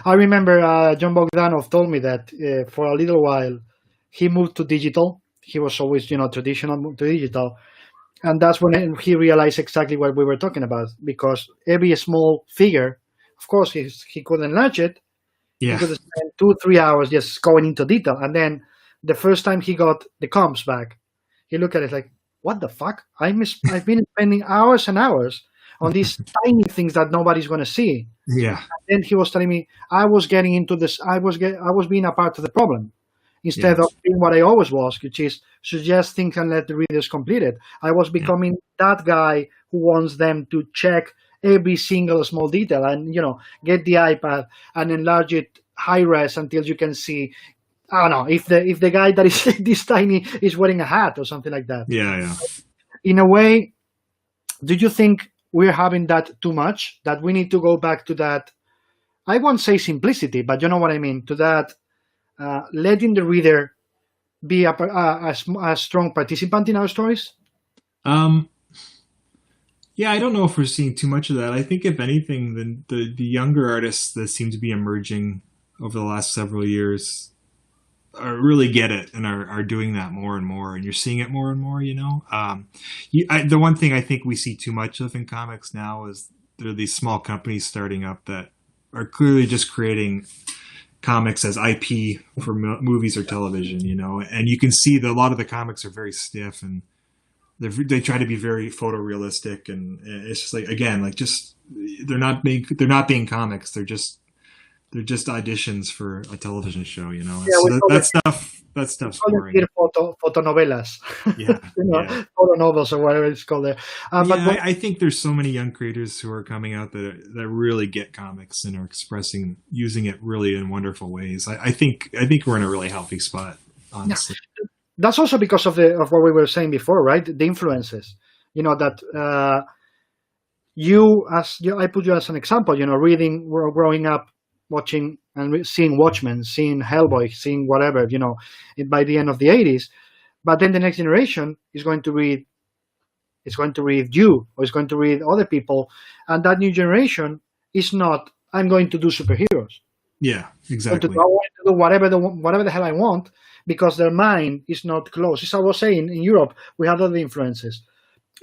I remember John Bogdanov told me that for a little while he moved to digital. He was always traditional to digital. And that's when he realized exactly what we were talking about, because every small figure, of course, he could enlarge it. Yeah. He could spend 2-3 hours just going into detail. And then the first time he got the comps back, he looked at it like, what the fuck? I've been spending hours and hours on these tiny things that nobody's going to see. Yeah. And then he was telling me, I was getting into this, I was being a part of the problem. Instead of being what I always was, which is suggest things and let the readers complete it. I was becoming that guy who wants them to check every single small detail and, get the iPad and enlarge it high res until you can see, I don't know, if the guy that is this tiny is wearing a hat or something like that. Yeah. In a way, do you think we're having that too much, that we need to go back to that, I won't say simplicity, but you know what I mean, to that letting the reader be a strong participant in our stories? I don't know if we're seeing too much of that. I think if anything, the younger artists that seem to be emerging over the last several years really get it and are doing that more and more, and you're seeing it more and more, the one thing I think we see too much of in comics now is there are these small companies starting up that are clearly just creating comics as IP for movies or television, and you can see that a lot of the comics are very stiff and they try to be very photorealistic, and it's just like, again, like just they're not being comics. They're just auditions for a television show, So that stuff's boring. Photonovelas, photo novels or whatever it's called there. I think there's so many young creators who are coming out that really get comics and are using it really in wonderful ways. I think we're in a really healthy spot, honestly. That's also because of what we were saying before, right? The influences. that I put you as an example, reading, growing up, watching and seeing Watchmen, seeing Hellboy, seeing whatever, by the end of the 80s. But then the next generation is going to read you, or is going to read other people, and that new generation is not, I'm going to do superheroes. Yeah, exactly. I want to do whatever the hell I want, because their mind is not closed. As I was saying, in Europe, we have other influences.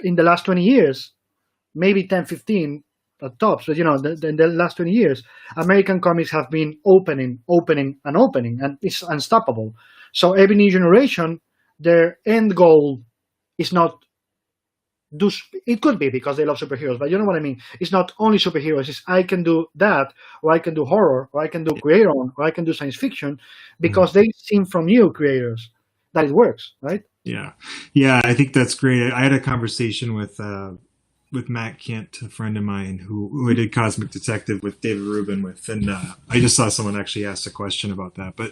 In the last 20 years, maybe 10, 15 at tops, but in the last 20 years, American comics have been opening, and it's unstoppable. So every new generation, their end goal is not it could be because they love superheroes, but you know what I mean. It's not only superheroes. It's I can do that, or I can do horror, or I can do creator own, or I can do science fiction, because they've seen from you creators that it works, right? Yeah, I think that's great. I had a conversation with Matt Kent, a friend of mine who I did Cosmic Detective with David Rubin with, and I just saw someone actually ask a question about that. But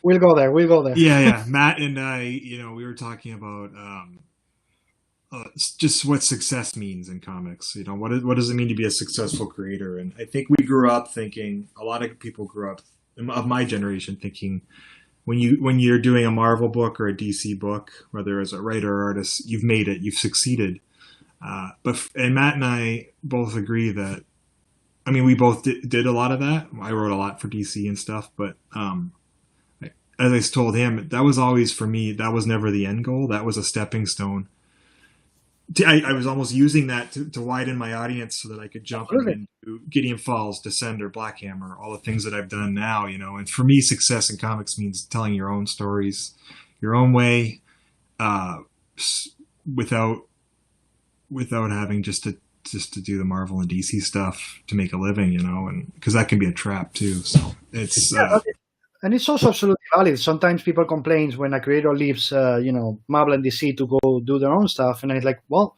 we'll go there. Yeah. Matt and I, we were talking about just what success means in comics. What does it mean to be a successful creator? And I think we grew up thinking, a lot of people grew up of my generation thinking, when you're doing a Marvel book or a DC book, whether as a writer or artist, you've made it, you've succeeded. And Matt and I both agree that, we both did a lot of that. I wrote a lot for DC and stuff, but as I told him, that was always, for me, that was never the end goal. That was a stepping stone. I was almost using that to widen my audience so that I could jump into Gideon Falls, Descender, Black Hammer, all the things that I've done now, And for me, success in comics means telling your own stories, your own way, without having just to do the Marvel and DC stuff to make a living, and because that can be a trap too. So it's and it's also absolutely valid. Sometimes people complain when a creator leaves, Marvel and DC to go do their own stuff, and it's like, well,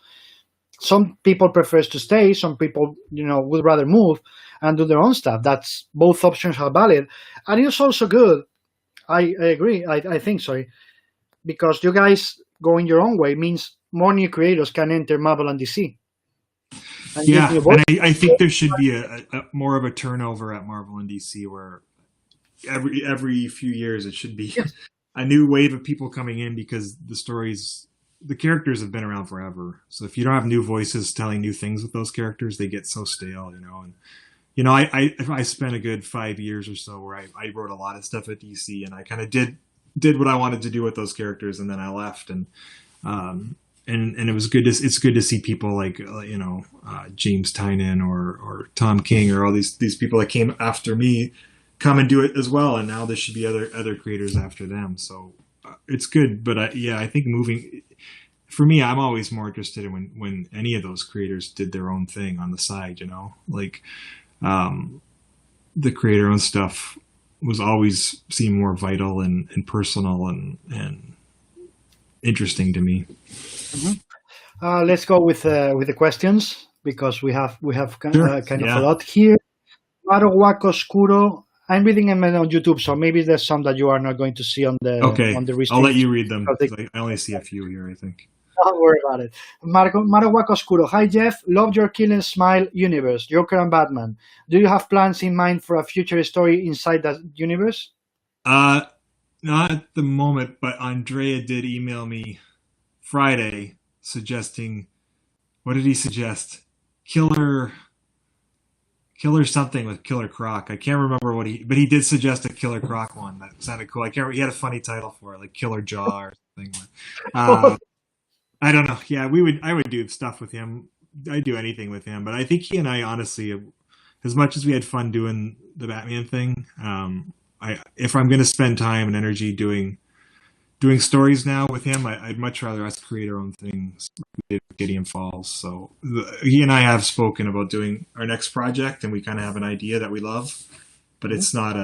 some people prefer to stay, some people, would rather move and do their own stuff. That's, both options are valid, and it's also good. I agree. I think, sorry, because you guys going your own way means more new creators can enter Marvel and DC. And I think there should be a more of a turnover at Marvel and DC, where every few years it should be a new wave of people coming in, because the characters have been around forever. So if you don't have new voices telling new things with those characters, they get so stale, And I spent a good 5 years or so where I wrote a lot of stuff at DC, and I kind of did what I wanted to do with those characters, and then I left, and it was good. It's good to see people like James Tynion or Tom King, or all these people that came after me come and do it as well, and now there should be other creators after them. So it's good, but I think moving, for me, I'm always more interested in when any of those creators did their own thing on the side. Like the creator-owned stuff was always seemed more vital and personal and interesting to me. Mm-hmm. Let's go with the questions, because we have kind of a lot here. Marowak Oscuro. I'm reading them on YouTube, so maybe there's some that you are not going to see on the restream. I'll let you read them. I only see a few here, I think. Don't worry about it. Marowak Oscuro. Hi, Jeff. Loved your Kill and Smile universe, Joker and Batman. Do you have plans in mind for a future story inside that universe? Not at the moment, but Andrea did email me Friday suggesting, what did he suggest? Killer something with Killer Croc. I can't remember but he did suggest a Killer Croc one that sounded cool. He had a funny title for it, like Killer Jaw or something. I don't know. Yeah, I would do stuff with him. I'd do anything with him, but I think he and I, honestly, as much as we had fun doing the Batman thing, if I'm going to spend time and energy doing stories now with him, I'd much rather us create our own things. We did Gideon Falls. So he and I have spoken about doing our next project, and we kind of have an idea that we love, but it's not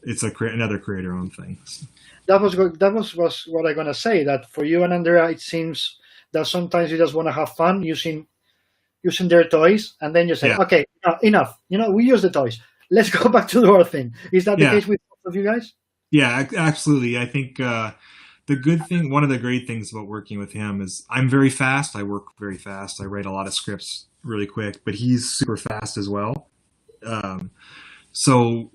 another creator-owned thing. So. That was what I'm going to say, that for you and Andrea, it seems that sometimes you just want to have fun using their toys, and then you say, okay, enough. We use the toys. Let's go back to our thing. Is that the case with both of you guys? Yeah, absolutely. I think the good thing, one of the great things about working with him is I'm very fast. I work very fast. I write a lot of scripts really quick, but he's super fast as well. Um, so,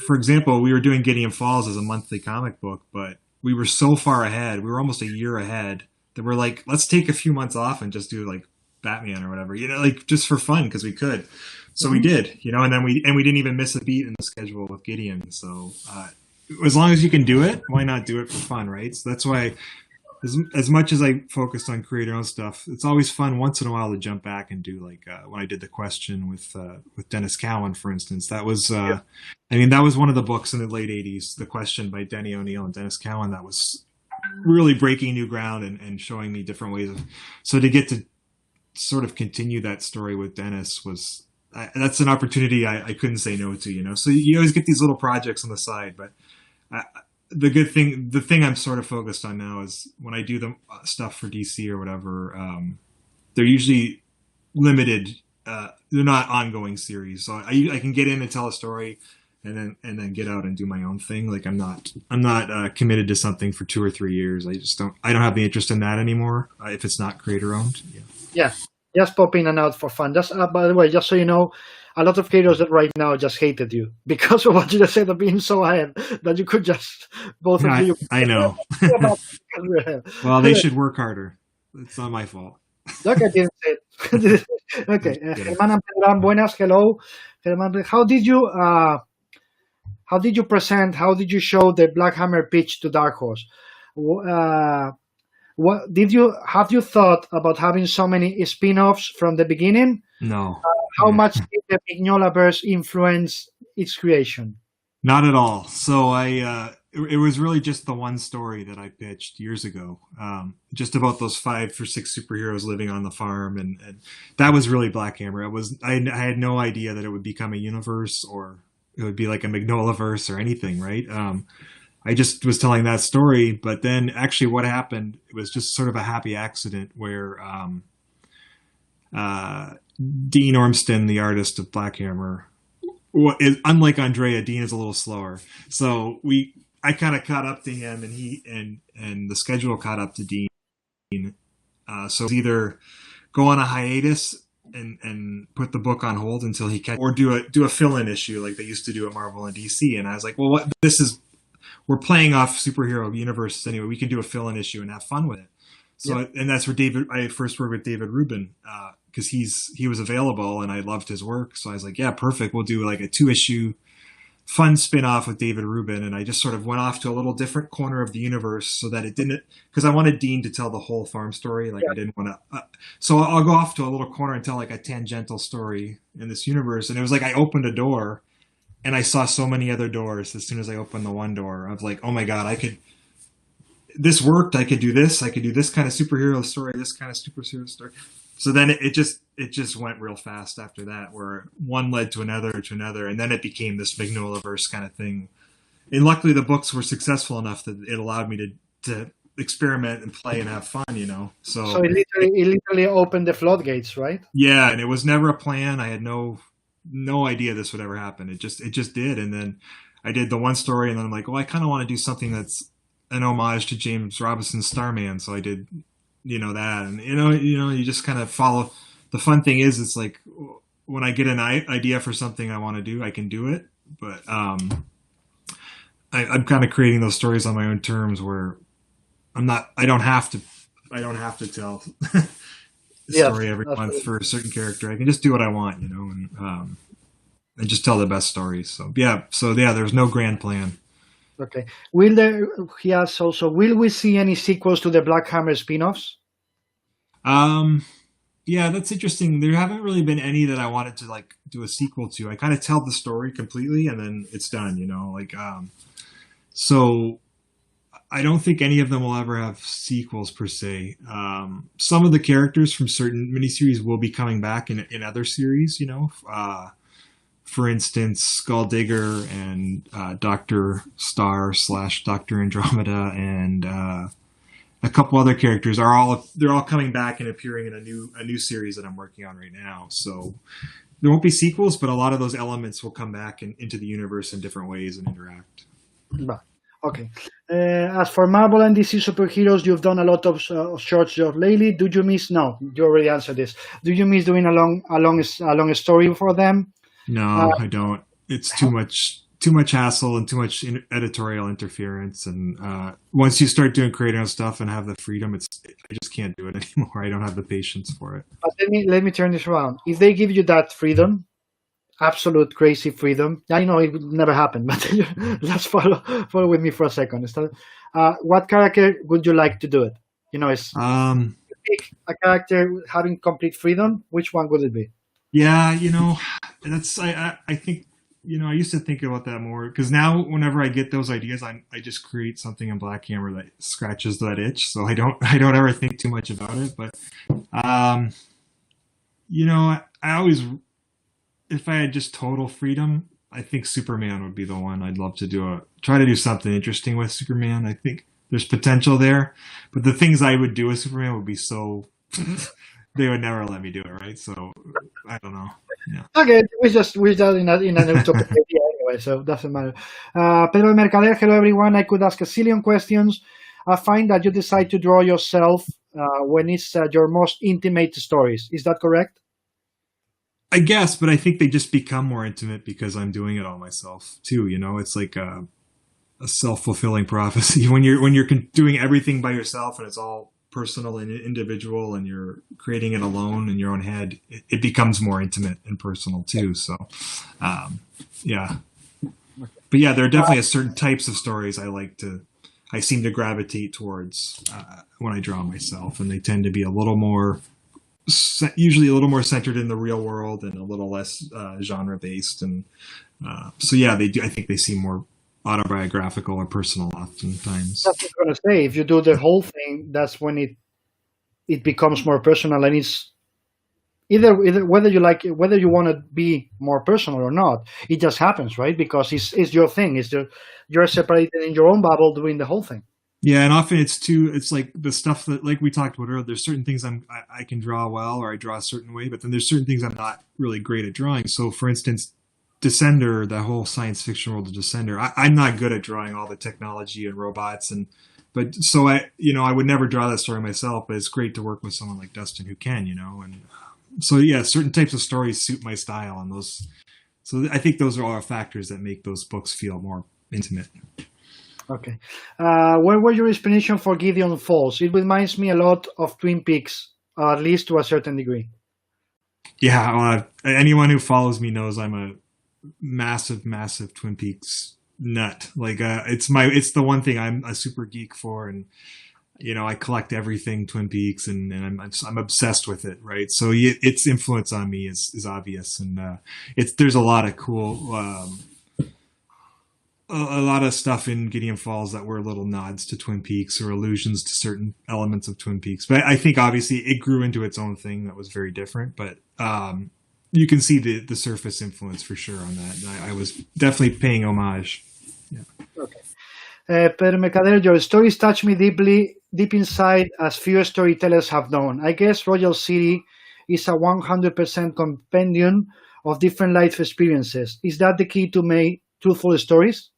for example, we were doing Gideon Falls as a monthly comic book, but we were so far ahead. We were almost a year ahead that we're like, let's take a few months off and just do like Batman or whatever, like just for fun because we could. So we did, and then we didn't even miss a beat in the schedule with Gideon. So as long as you can do it, why not do it for fun, right? So that's why, as much as I focused on creator own stuff, it's always fun once in a while to jump back and do like when I did the question with Dennis Cowan, for instance. That was, that was one of the books in the late '80s, The Question by Denny O'Neil and Dennis Cowan. That was really breaking new ground and showing me different ways of. So to get to sort of continue that story with Dennis was. That's an opportunity I couldn't say no to, So you always get these little projects on the side, but the thing I'm sort of focused on now is when I do the stuff for DC or whatever, they're usually limited. They're not ongoing series, so I can get in and tell a story, and then get out and do my own thing. Like I'm not committed to something for 2 or 3 years. I don't have the interest in that anymore if it's not creator owned. Yeah. Just pop in and out for fun. Just by the way, just so you know, a lot of creators that right now just hated you because of what you just said of being so ahead that you could just both of you. I know. Well, they should work harder. It's not my fault. Look, I didn't say it. Okay, Germán and Pedro, buenas. Hello, Germán. How did you present? How did you show the Black Hammer pitch to Dark Horse? What have you thought about having so many spin-offs from the beginning? No. How much did the Mignolaverse influence its creation? Not at all. So it was really just the one story that I pitched years ago, just about those 5 or 6 superheroes living on the farm, and that was really Black Hammer. I had no idea that it would become a universe or it would be like a Mignolaverse or anything, right? I just was telling that story, but then actually what happened, it was just sort of a happy accident where Dean Ormston, the artist of Black Hammer, unlike Andrea, Dean is a little slower. So I kind of caught up to him, and the schedule caught up to Dean. So it was either go on a hiatus and put the book on hold until he or do a fill-in issue like they used to do at Marvel and DC. And I was like, well, we're playing off superhero universes anyway. We can do a fill-in issue and have fun with it. So, and that's where I first worked with David Rubin because he was available and I loved his work. So I was like, yeah, perfect. We'll do like a 2-issue fun spin-off with David Rubin. And I just sort of went off to a little different corner of the universe so that it didn't, because I wanted Dean to tell the whole farm story. Like I didn't want to, so I'll go off to a little corner and tell like a tangential story in this universe. And it was like I opened a door. And I saw so many other doors as soon as I opened the one door. I was like, oh my God, this worked. I could do this. I could do this kind of superhero story, this kind of superhero story. So then it just went real fast after that, where one led to another. And then it became this Mignolaverse kind of thing. And luckily the books were successful enough that it allowed me to experiment and play and have fun, So it literally opened the floodgates, right? Yeah. And it was never a plan. I had no idea this would ever happen. It just did. And then I did the one story and then I'm like, well, I kind of want to do something that's an homage to James Robinson's Starman. So I did, that. And, you just kind of follow. The fun thing is it's like when I get an idea for something I want to do, I can do it. But I'm kind of creating those stories on my own terms where I don't have to tell story every month for a certain character. I can just do what I want, and just tell the best stories. So there's no grand plan. Okay. He asks also, will we see any sequels to the Black Hammer spin-offs? Yeah, that's interesting. There haven't really been any that I wanted to like do a sequel to. I kind of tell the story completely and then it's done, so I don't think any of them will ever have sequels per se. Some of the characters from certain miniseries will be coming back in other series, for instance, Skulldigger and Dr. Star / Dr. Andromeda and a couple other characters they're all coming back and appearing in a new series that I'm working on right now. So there won't be sequels, but a lot of those elements will come back into the universe in different ways and interact. Okay. As for Marvel and DC superheroes, you've done a lot of short jobs lately. Do you miss? No, you already answered this. Do you miss doing a long story for them? Uh, No, I don't. It's too much hassle and too much editorial interference. And once you start doing creative stuff and have the freedom, I just can't do it anymore. I don't have the patience for it. but let me turn this around. If they give you that freedom, absolute crazy freedom, I know it would never happen, but let's follow with me for a second. What character would you like to do it? Is Um, pick a character having complete freedom. Which one would it be? yeah, that's I think I used to think about that more because now whenever I get those ideas, I just create something in Black Hammer that scratches that itch. So I don't ever think too much about it. But um, I always, if I had just total freedom, I think Superman would be the one. I'd love to try to do something interesting with Superman. I think there's potential there, but the things I would do with Superman would be so they would never let me do it, right? So I don't know. Yeah. Okay, we just in an utopic idea anyway, so it doesn't matter. Pedro Mercader, hello everyone. I could ask a zillion questions. I find that you decide to draw yourself when it's your most intimate stories. Is that correct? I guess, but I think they just become more intimate because I'm doing it all myself too. It's like a self fulfilling prophecy when you're doing everything by yourself and it's all personal and individual and you're creating it alone in your own head. It becomes more intimate and personal too. So, yeah. But yeah, there are definitely certain types of stories I seem to gravitate towards when I draw myself, and they tend to be usually a little more centered in the real world and a little less genre based. And so yeah, they do. I think they seem more autobiographical or personal oftentimes. That's what I'm gonna say. If you do the whole thing, that's when it becomes more personal, and it's either whether you like it, whether you want to be more personal or not. It just happens, right? Because it's your thing. You're separated in your own bubble doing the whole thing. Yeah, and often it's like the stuff that, like we talked about earlier. There's certain things I can draw well, or I draw a certain way, but then there's certain things I'm not really great at drawing. So, for instance, Descender, the whole science fiction world of Descender, I'm not good at drawing all the technology and robots, but so I would never draw that story myself. But it's great to work with someone like Dustin who can, and so yeah, certain types of stories suit my style, and those. So I think those are all factors that make those books feel more intimate. Okay. What was your inspiration for Gideon Falls? It reminds me a lot of Twin Peaks, at least to a certain degree. Yeah, anyone who follows me knows I'm a massive, massive Twin Peaks nut. Like, it's the one thing I'm a super geek for, and I collect everything Twin Peaks, and I'm obsessed with it. Right, so its influence on me is obvious, and there's a lot of cool. A lot of stuff in Gideon Falls that were little nods to Twin Peaks or allusions to certain elements of Twin Peaks. But I think obviously it grew into its own thing that was very different. But you can see the surface influence for sure on that. And I was definitely paying homage. Yeah. Okay. Pedro Mercader, your stories touch me deep inside, as few storytellers have done. I guess Royal City is a 100% compendium of different life experiences. Is that the key to make truthful stories?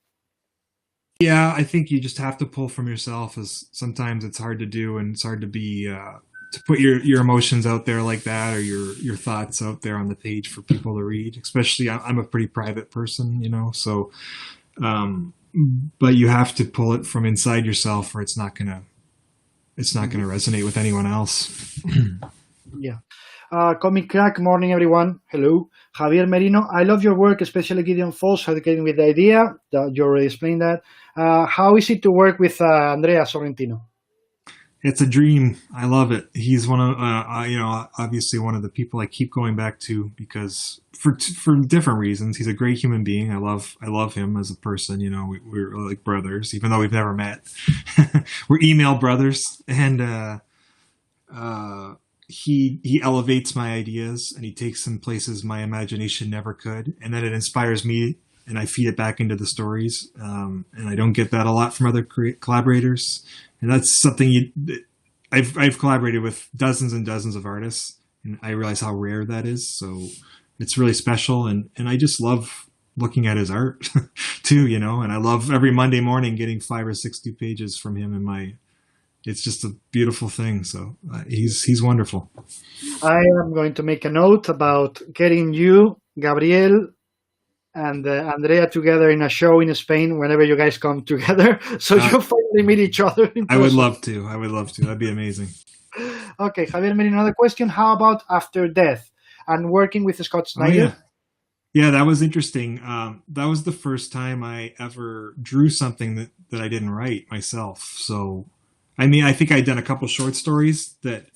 Yeah, I think you just have to pull from yourself, as sometimes it's hard to do, and it's hard to be to put your emotions out there like that, or your thoughts out there on the page for people to read. Especially, I'm a pretty private person, so. But you have to pull it from inside yourself, or it's not gonna resonate with anyone else. Yeah. Comic Crack, morning everyone. Hello. Javier Merino, I love your work, especially Gideon Falls, getting with the idea. You already explained that. How is it to work with Andrea Sorrentino? It's a dream. I love it. He's one of, obviously one of the people I keep going back to because for different reasons. He's a great human being. I love him as a person. We're like brothers, even though we've never met. We're email brothers, and he elevates my ideas, and he takes them places my imagination never could, and then it inspires me, and I feed it back into the stories. And I don't get that a lot from other collaborators. And that's something I've collaborated with dozens and dozens of artists, and I realize how rare that is. So it's really special, and I just love looking at his art too, and I love every Monday morning getting 5 or 6 new pages from him in my, it's just a beautiful thing. So he's wonderful. I am going to make a note about getting you, Gabriel, and Andrea together in a show in Spain whenever you guys come together, so you finally meet each other in person. I would love to. That'd be amazing. Okay, Javier made another question. How about After Death and working with Scott Snyder? Yeah, that was interesting. That was the first time I ever drew something that I didn't write myself. So, I mean, I think I'd done a couple short stories that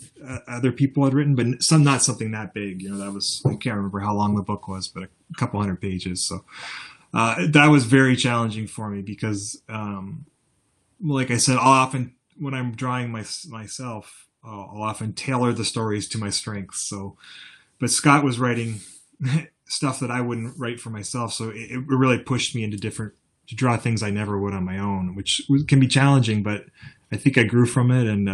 other people had written, but not something that big. That was, I can't remember how long the book was, but a couple hundred pages. So that was very challenging for me because, like I said, I'll often, when I'm drawing myself, I'll often tailor the stories to my strengths. So, but Scott was writing stuff that I wouldn't write for myself. So it really pushed me into to draw things I never would on my own, which can be challenging, but I think I grew from it. And,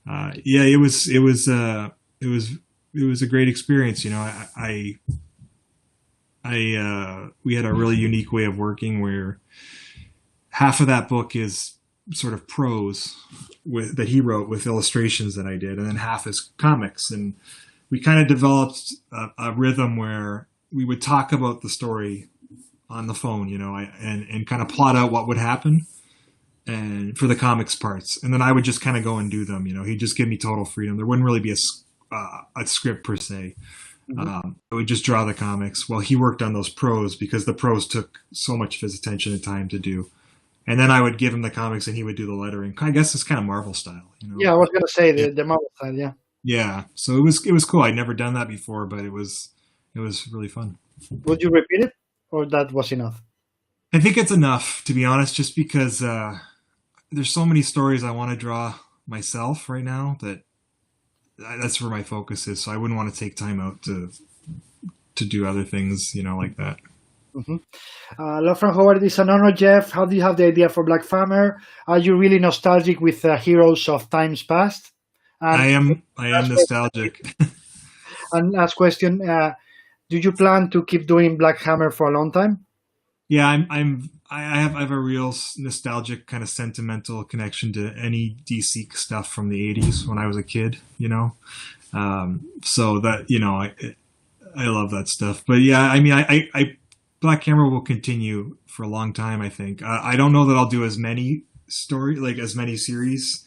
it was a great experience. We had a really unique way of working where half of that book is sort of prose that he wrote with illustrations that I did, and then half is comics. And we kind of developed a rhythm where we would talk about the story on the phone, and kind of plot out what would happen and for the comics parts. And then I would just kind of go and do them. He'd just give me total freedom. There wouldn't really be a script per se. Mm-hmm. I would just draw the comics while he worked on those prose, because the prose took so much of his attention and time to do. And then I would give him the comics and he would do the lettering. I guess it's kind of Marvel style. Yeah, I was going to say the Marvel style, yeah. Yeah, so it was cool. I'd never done that before, but it was really fun. Would you repeat it, or that was enough? I think it's enough, to be honest, just because there's so many stories I want to draw myself right now that's where my focus is. So I wouldn't want to take time out to do other things, like that. Mm-hmm. Love from Howard, it's an honor, Jeff. How do you have the idea for Black Hammer? Are you really nostalgic with heroes of times past? And I am nostalgic. And last question: do you plan to keep doing Black Hammer for a long time? Yeah, I have a real nostalgic kind of sentimental connection to any DC stuff from the '80s when I was a kid. So that I love that stuff. But yeah, I mean, I Black Hammer will continue for a long time. I think I don't know that I'll do as many series.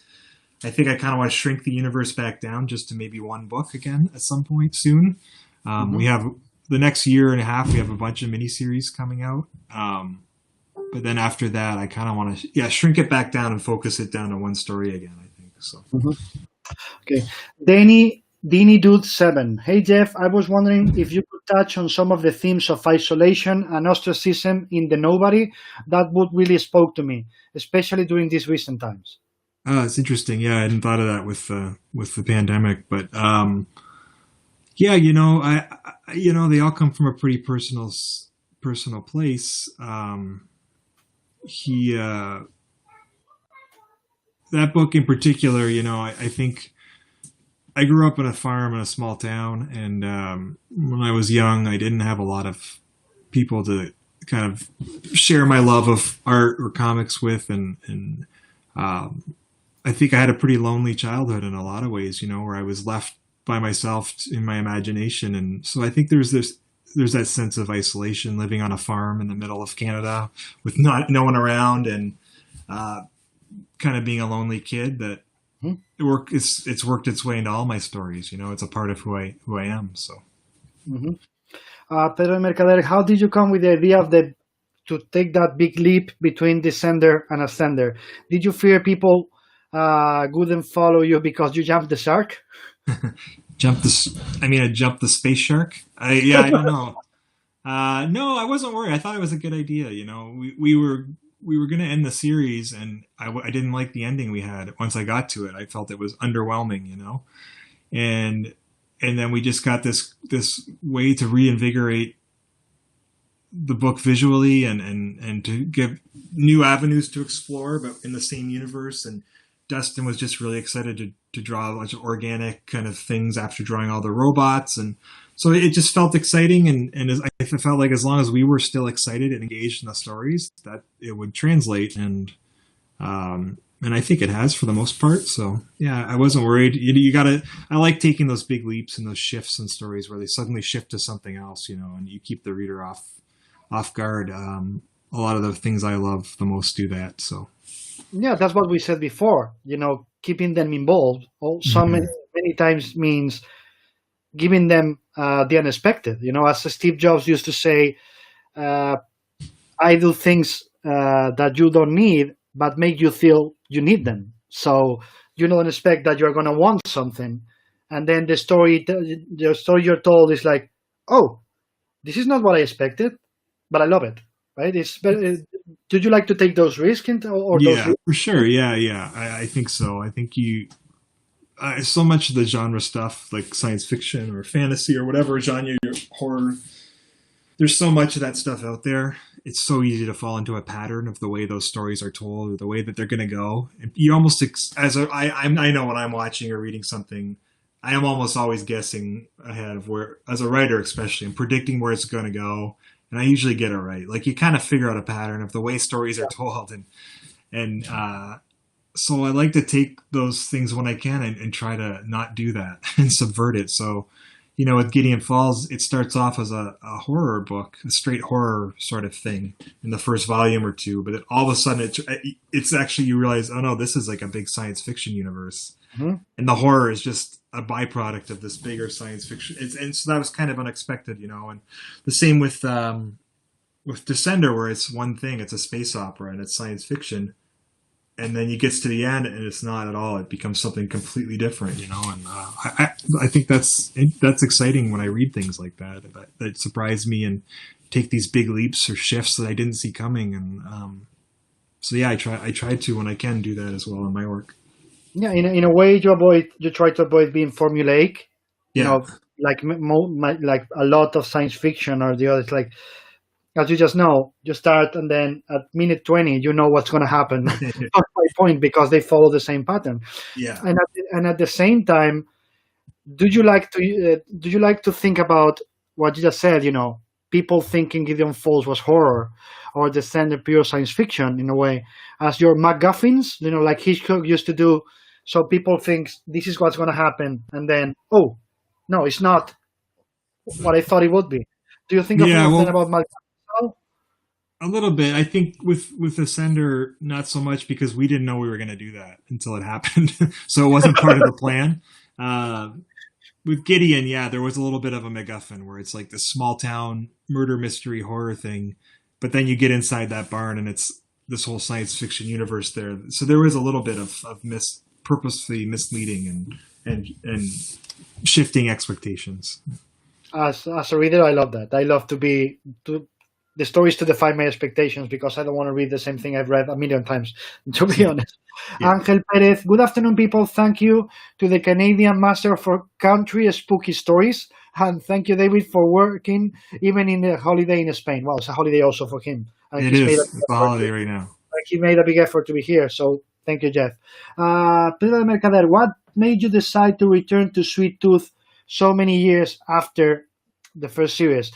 I think I kind of want to shrink the universe back down just to maybe one book again at some point soon. Mm-hmm. We have the next year and a half, we have a bunch of miniseries coming out. But then after that, I kind of want to shrink it back down and focus it down to one story again, I think. So. Mm-hmm. Okay. Dini Dude 7. Hey, Jeff, I was wondering if you could touch on some of the themes of isolation and ostracism in The Nobody. That book really spoke to me, especially during these recent times. Oh, it's interesting. Yeah, I hadn't thought of that with the pandemic, but yeah, they all come from a pretty personal place. That book in particular, I think I grew up on a farm in a small town, and when I was young, I didn't have a lot of people to kind of share my love of art or comics with, and I think I had a pretty lonely childhood in a lot of ways, where I was left by myself in my imagination. And so I think there's that sense of isolation, living on a farm in the middle of Canada with no one around, and kind of being a lonely kid that it's worked its way into all my stories. It's a part of who I am. So. Mm-hmm. Pedro Mercader, how did you come with the idea to take that big leap between descender and ascender? Did you fear people wouldn't follow you because you jumped the shark? I jumped the space shark. I don't know. No, I wasn't worried. I thought it was a good idea. We were going to end the series, and I didn't like the ending we had. Once I got to it, I felt it was underwhelming. And then we just got this way to reinvigorate the book visually and to give new avenues to explore, but in the same universe. And Dustin was just really excited to draw a bunch of organic kind of things after drawing all the robots. And So it just felt exciting, and I felt like as long as we were still excited and engaged in the stories, that it would translate, and I think it has for the most part. So yeah, I wasn't worried. You gotta. I like taking those big leaps and those shifts in stories where they suddenly shift to something else, and you keep the reader off guard. A lot of the things I love the most do that. So Yeah, that's what we said before. Keeping them involved so many times means giving them the unexpected. As Steve Jobs used to say, I do things that you don't need, but make you feel you need them. So you don't expect that you're going to want something, and then the story you're told is like, oh, this is not what I expected, but I love it. Right? Did you like to take those risks or those yeah, risks? for sure. Yeah. I think so. I think so much of the genre stuff, like science fiction or fantasy or whatever genre, horror. There's so much of that stuff out there. It's so easy to fall into a pattern of the way those stories are told or the way that they're going to go. And you almost, I know when I'm watching or reading something, I am almost always guessing ahead of where, as a writer especially, and predicting where it's going to go. And I usually get it right. Like you kind of figure out a pattern of the way stories are told, and so I like to take those things when I can and try to not do that and subvert it. So, with Gideon Falls, it starts off as a horror book, a straight horror sort of thing in the first volume or two. But all of a sudden, it's actually, you realize, oh no, this is like a big science fiction universe. Mm-hmm. And the horror is just a byproduct of this bigger science fiction. And so that was kind of unexpected, And the same with Descender, where it's one thing, it's a space opera and it's science fiction. And then it gets to the end, and it's not at all. It becomes something completely different, And I think that's exciting when I read things like that surprise me and take these big leaps or shifts that I didn't see coming. And so yeah, I try to when I can do that as well in my work. Yeah, in a way, you try to avoid being formulaic. Yeah. Like like a lot of science fiction or the others, like. As you just know, you start and then at minute 20, you know what's going to happen. That's my point, because they follow the same pattern. Yeah. And at the same time, do you like to think about what you just said? People thinking Gideon Falls was horror or Descendant pure science fiction in a way, as your MacGuffins. Like Hitchcock used to do. So people think this is what's going to happen, and then oh, no, it's not what I thought it would be. Do you think of anything about MacGuffins? A little bit. I think with Ascender, not so much, because we didn't know we were going to do that until it happened. So it wasn't part of the plan. With Gideon, yeah, there was a little bit of a MacGuffin where it's like this small town murder mystery horror thing. But then you get inside that barn and it's this whole science fiction universe there. So there was a little bit of purposefully misleading and shifting expectations. As a reader, I love that. I love the stories to define my expectations, because I don't want to read the same thing I've read a million times, to be honest. Yeah. Angel Perez, good afternoon, people. Thank you to the Canadian Master for Country Spooky Stories. And thank you, David, for working even in the holiday in Spain. Well, it's a holiday also for him. It is. It's a holiday right now. He made a big effort to be here. So thank you, Jeff. Pedro Mercader, what made you decide to return to Sweet Tooth so many years after the first series?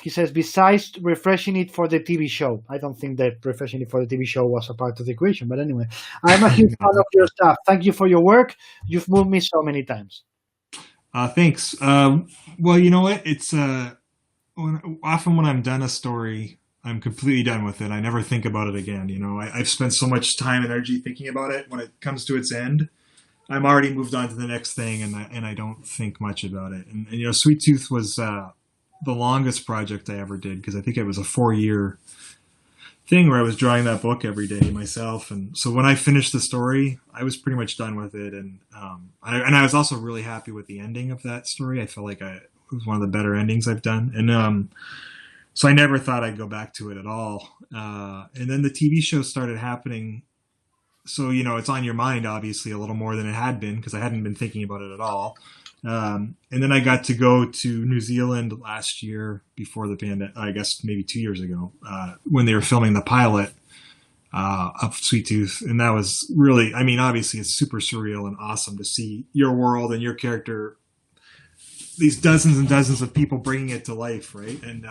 He says, besides refreshing it for the TV show. I don't think that refreshing it for the TV show was a part of the equation. But anyway, I'm a huge fan of your stuff. Thank you for your work. You've moved me so many times. Thanks. Well, you know what? It's often when I'm done a story, I'm completely done with it. I never think about it again. I've spent so much time and energy thinking about it. When it comes to its end, I'm already moved on to the next thing, and I don't think much about it. And Sweet Tooth was the longest project I ever did, because I think it was a 4-year thing where I was drawing that book every day myself. And so when I finished the story, I was pretty much done with it. And I was also really happy with the ending of that story. I felt like it was one of the better endings I've done. And so I never thought I'd go back to it at all. And then the TV show started happening. So, it's on your mind, obviously, a little more than it had been, because I hadn't been thinking about it at all. And then I got to go to New Zealand last year before the pandemic, I guess maybe 2 years ago, when they were filming the pilot of Sweet Tooth. And that was really, obviously it's super surreal and awesome to see your world and your character these dozens and dozens of people bringing it to life, right? And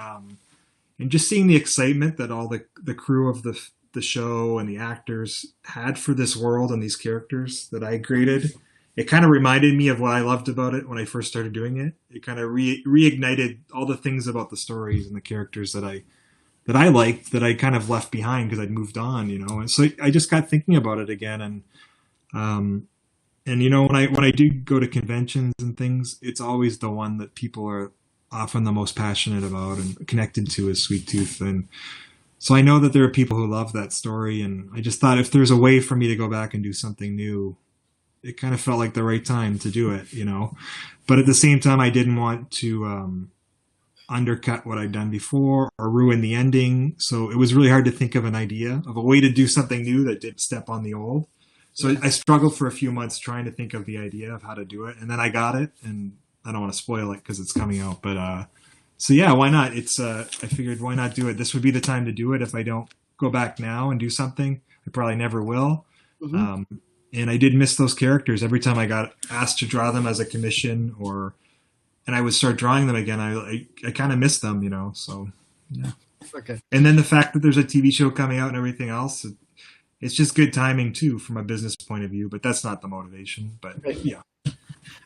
just seeing the excitement that all the crew of the show and the actors had for this world and these characters that I created, it kind of reminded me of what I loved about it when I first started doing it. It kind of reignited all the things about the stories and the characters that I liked, that I kind of left behind because I'd moved on, And so I just got thinking about it again, and when I do go to conventions and things, it's always the one that people are often the most passionate about and connected to is Sweet Tooth. And so I know that there are people who love that story, and I just thought if there's a way for me to go back and do something new, it kind of felt like the right time to do it, But at the same time, I didn't want to undercut what I'd done before or ruin the ending. So it was really hard to think of an idea of a way to do something new that didn't step on the old. So I struggled for a few months trying to think of the idea of how to do it, and then I got it, and I don't want to spoil it because it's coming out, but so yeah, why not? I figured, why not do it? This would be the time to do it. If I don't go back now and do something, I probably never will. Mm-hmm. And I did miss those characters. Every time I got asked to draw them as a commission, and I would start drawing them again, I kind of missed them, So yeah. Okay. And then the fact that there's a TV show coming out and everything else, it's just good timing too, from a business point of view. But that's not the motivation. But yeah.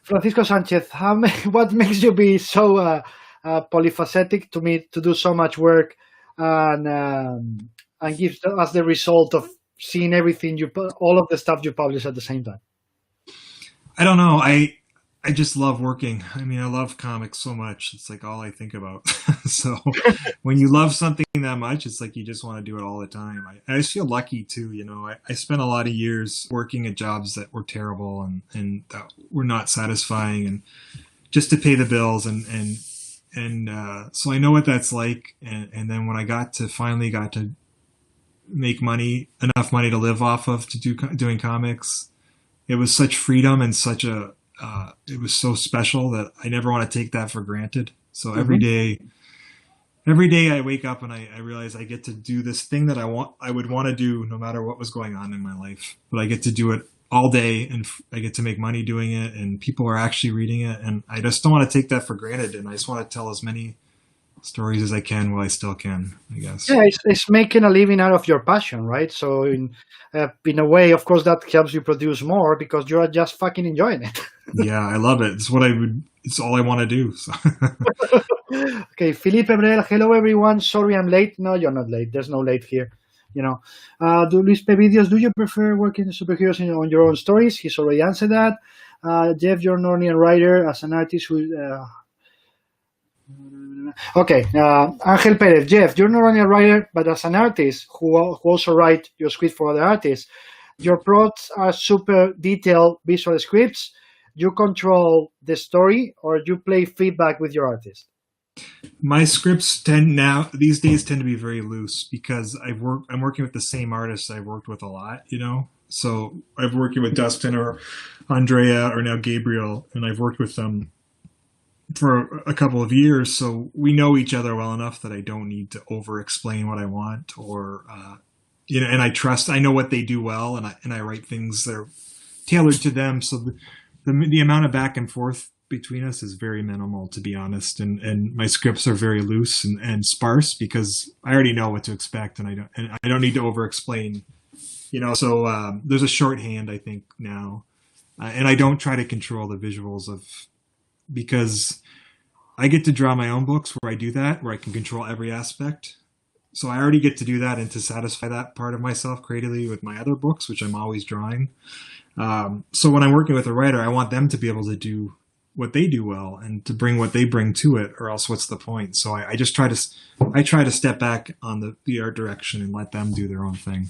Francisco Sanchez, what makes you be so polyphacetic to do so much work and gives us the result of seeing everything all of the stuff you publish at the same time? I don't know. I just love working. I mean, I love comics so much. It's like all I think about. So when you love something that much, it's like you just want to do it all the time. I just feel lucky too. I spent a lot of years working at jobs that were terrible and that were not satisfying, and just to pay the bills. And so I know what that's like. And then when I finally got to make enough money to live off of doing comics, it was such freedom and it was so special that I never want to take that for granted. So every day I wake up and I realize I get to do this thing that I would want to do no matter what was going on in my life, but I get to do it all day, and I get to make money doing it, and people are actually reading it. And I just don't want to take that for granted. And I just want to tell as many stories as I can while I still can, I guess. Yeah, it's making a living out of your passion, right? So in a way, of course, that helps you produce more because you are just fucking enjoying it. Yeah, I love it. It's all I want to do. So. Okay, Felipe Brel, hello everyone. Sorry I'm late. No, you're not late. There's no late here. Luis P. Videos, do you prefer working as superheroes on your own stories? He's already answered that. Jeff, you're not only a writer, as an artist who... Okay, Angel Perez, Jeff, you're not only a writer, but as an artist who also write your script for other artists. Your plots are super detailed visual scripts. You control the story, or you play feedback with your artist? My scripts these days tend to be very loose because I'm working with the same artists I've worked with a lot, So I've working with Dustin or Andrea or now Gabriel, and I've worked with them for a couple of years, so we know each other well enough that I don't need to over-explain what I want, or and I know what they do well, and I write things that are tailored to them. So the amount of back and forth between us is very minimal, to be honest, and my scripts are very loose and sparse because I already know what to expect, and I don't need to over-explain, So there's a shorthand, I think, now, and I don't try to control the visuals because I get to draw my own books where I do that, where I can control every aspect. So I already get to do that and to satisfy that part of myself creatively with my other books, which I'm always drawing. So when I'm working with a writer, I want them to be able to do what they do well and to bring what they bring to it, or else what's the point? So I just try to step back on the art direction and let them do their own thing.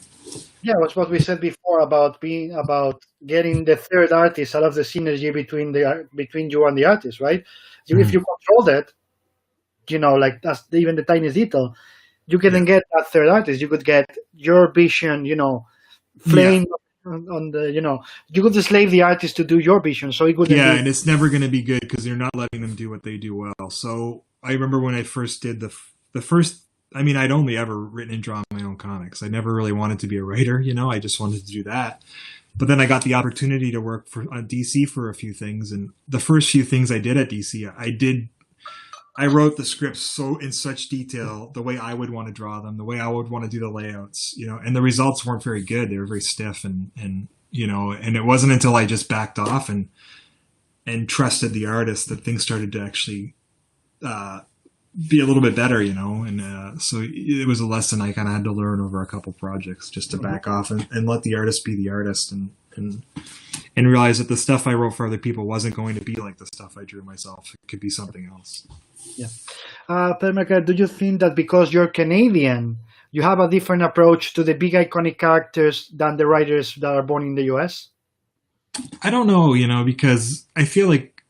Yeah, it's what we said before about getting the third artist out of the synergy between you and the artist, right? Mm-hmm. If you control that, like that's even the tiniest detail, you can then get that third artist. You could get your vision, flame on the, you could slave the artist to do your vision. So it would and it's never going to be good because you're not letting them do what they do well. So I remember when I first did the first. I mean, I'd only ever written and drawn my own comics. I never really wanted to be a writer, I just wanted to do that. but then I got the opportunity to work for DC for a few things, and the first few things I did at DC, I wrote the scripts so in such detail, the way I would want to draw them, the way I would want to do the layouts, and the results weren't very good. They were very stiff, and and it wasn't until I just backed off and trusted the artist that things started to actually be a little bit better, and so it was a lesson I kind of had to learn over a couple projects, just to back off and let the artist be the artist, and realize that the stuff I wrote for other people wasn't going to be like the stuff I drew myself. It could be something else. Yeah. Permaker, do you think that because you're Canadian, you have a different approach to the big iconic characters than the writers that are born in the US? I don't know, because I feel like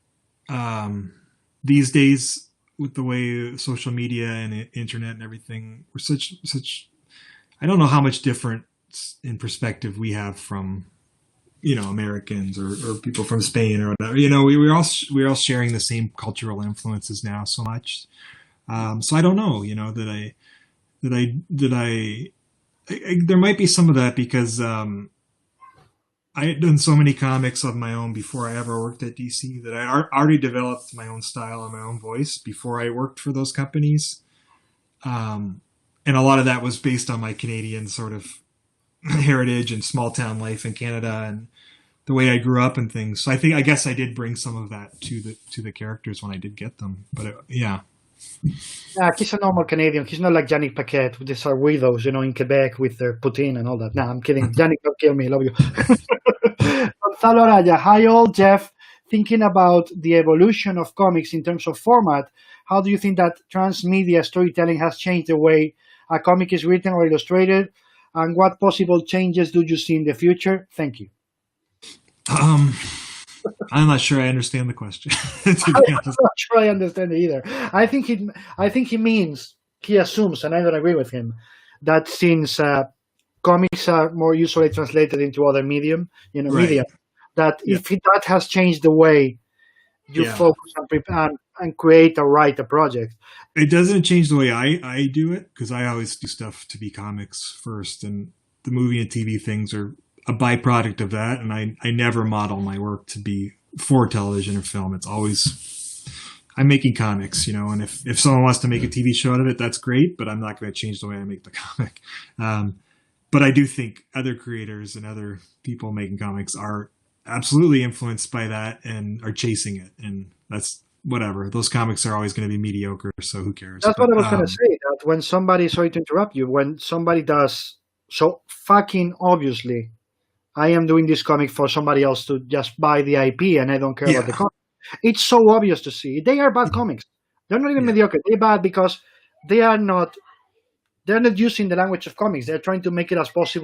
these days, with the way social media and internet and everything, we're such. I don't know how much difference in perspective we have from, Americans or people from Spain or whatever. We're all sharing the same cultural influences now so much. So I don't know, there might be some of that because I had done so many comics of my own before I ever worked at DC that I already developed my own style and my own voice before I worked for those companies. And a lot of that was based on my Canadian sort of heritage and small town life in Canada and the way I grew up and things. So I guess I did bring some of that to the characters when I did get them. But yeah. Yeah, he's a normal Canadian. He's not like Yannick Paquette. These are weirdos, in Quebec with their poutine and all that. No, I'm kidding. Yannick, don't kill me. Love you. Gonzalo Araya, hi all. Jeff, thinking about the evolution of comics in terms of format, how do you think that transmedia storytelling has changed the way a comic is written or illustrated? And what possible changes do you see in the future? Thank you. I'm not sure I understand the question. I'm not sure I understand it either. I think he assumes, and I don't agree with him, that since comics are more usually translated into other media, that if that has changed the way you focus and prepare and create or write a project. It doesn't change the way I do it, because I always do stuff to be comics first, and the movie and TV things are a byproduct of that, and I never model my work to be for television or film. It's always, I'm making comics, and if someone wants to make a TV show out of it, that's great, but I'm not going to change the way I make the comic. But I do think other creators and other people making comics are absolutely influenced by that and are chasing it, and that's whatever. Those comics are always going to be mediocre, so who cares? That's what I was going to say, that when somebody, sorry to interrupt you, when somebody does so fucking obviously, I am doing this comic for somebody else to just buy the IP and I don't care about the comic. It's so obvious to see. They are bad comics. They're not even mediocre. They're bad because they're not using the language of comics. They're trying to make it as close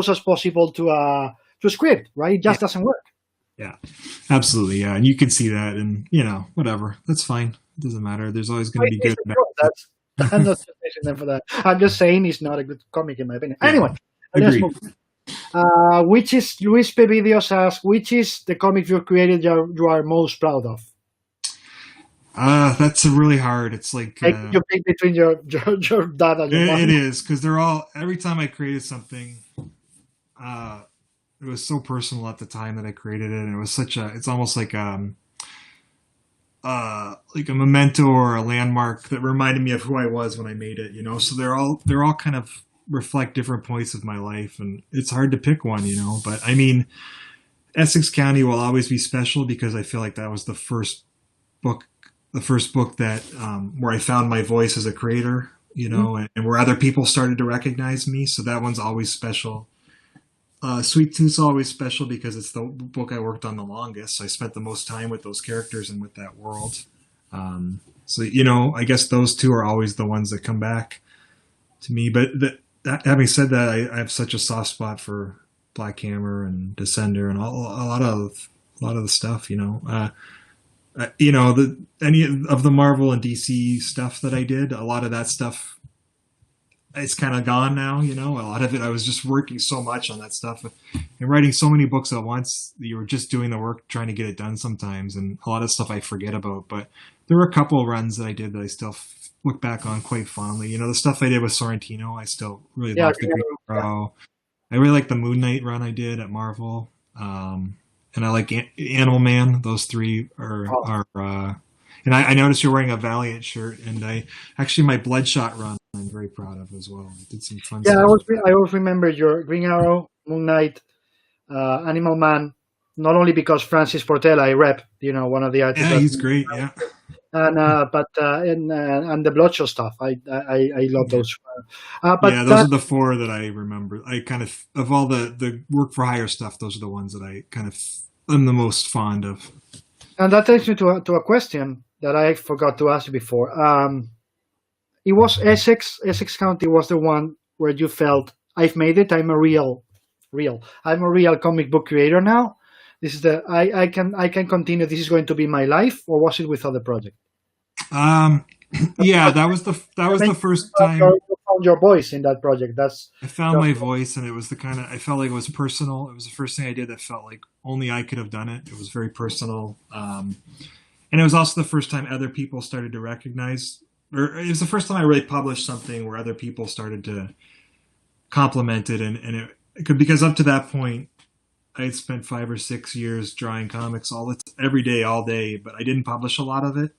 as possible to a script, right? It just doesn't work. Yeah, absolutely. Yeah. And you can see that, and whatever. That's fine. It doesn't matter. There's always going to be good and bad. I'm not praising them for that. I'm just saying it's not a good comic in my opinion. Anyway, let's move on. Which is Luis P. Videos asks, which is the comic you created you are most proud of? That's really hard. It's like you pick between your dad and your mom. It is, because they're all, every time I created something, it was so personal at the time that I created it, and it was it's almost like a memento or a landmark that reminded me of who I was when I made it, so they're all kind of reflect different points of my life, and it's hard to pick one, but I mean, Essex County will always be special because I feel like that was the first book that where I found my voice as a creator, and where other people started to recognize me, so that one's always special. Sweet Tooth's always special because it's the book I worked on the longest, so I spent the most time with those characters and with that world. So I guess those two are always the ones that come back to me, but having said that, I have such a soft spot for Black Hammer and Descender and a lot of the stuff. Any of the Marvel and DC stuff that I did, a lot of that stuff, it's kind of gone now. A lot of it, I was just working so much on that stuff and writing so many books at once. You were just doing the work, trying to get it done sometimes, and a lot of stuff I forget about. But there were a couple of runs that I did that I still look back on quite fondly. The stuff I did with Sorrentino, I still really love the Green Arrow. I really like the Moon Knight run I did at Marvel, and I like Animal Man. Those three Oh, are. And I noticed you're wearing a Valiant shirt, and I actually my Bloodshot run I'm very proud of as well. I did some fun yeah, stuff. I always remember your Green Arrow, Moon Knight, Animal Man. Not only because Francis Portela, I rep, one of the artists Yeah, that, he's great. Yeah, and but and the Bloodshot stuff. I love yeah, those. yeah. But Those are the four that I remember. I kind of all the work for hire stuff. Those are the ones that I kind of am the most fond of. and that takes me to a question that I forgot to ask you before. It was Essex County was the one where you felt I've made it. I'm a real comic book creator now. This is the I can continue. This is going to be my life, or was it with other projects? Um, yeah, that I was mean, the first time you found your voice in that project. I found That's my voice, and it was the kind of I felt like it was personal. It was the first thing I did that felt like only I could have done it. It was very personal, and it was also the first time other people started to recognize, or it was the first time I really published something where other people started to compliment it, and it could because up to that point I had spent 5 or 6 years drawing comics every day, all day, but I didn't publish a lot of it,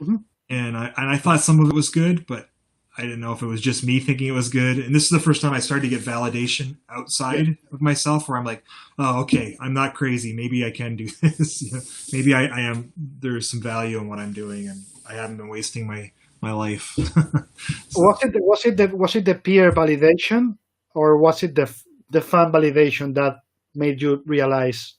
Mhm. and I thought some of it was good, but I didn't know if it was just me thinking it was good. And this is the first time I started to get validation Yeah. outside of myself, where I'm like, oh, okay, I'm not crazy. Maybe I can do this. Maybe I am. There's some value in what I'm doing, and I haven't been wasting my life. So Was it the peer validation, or was it the fan validation that made you realize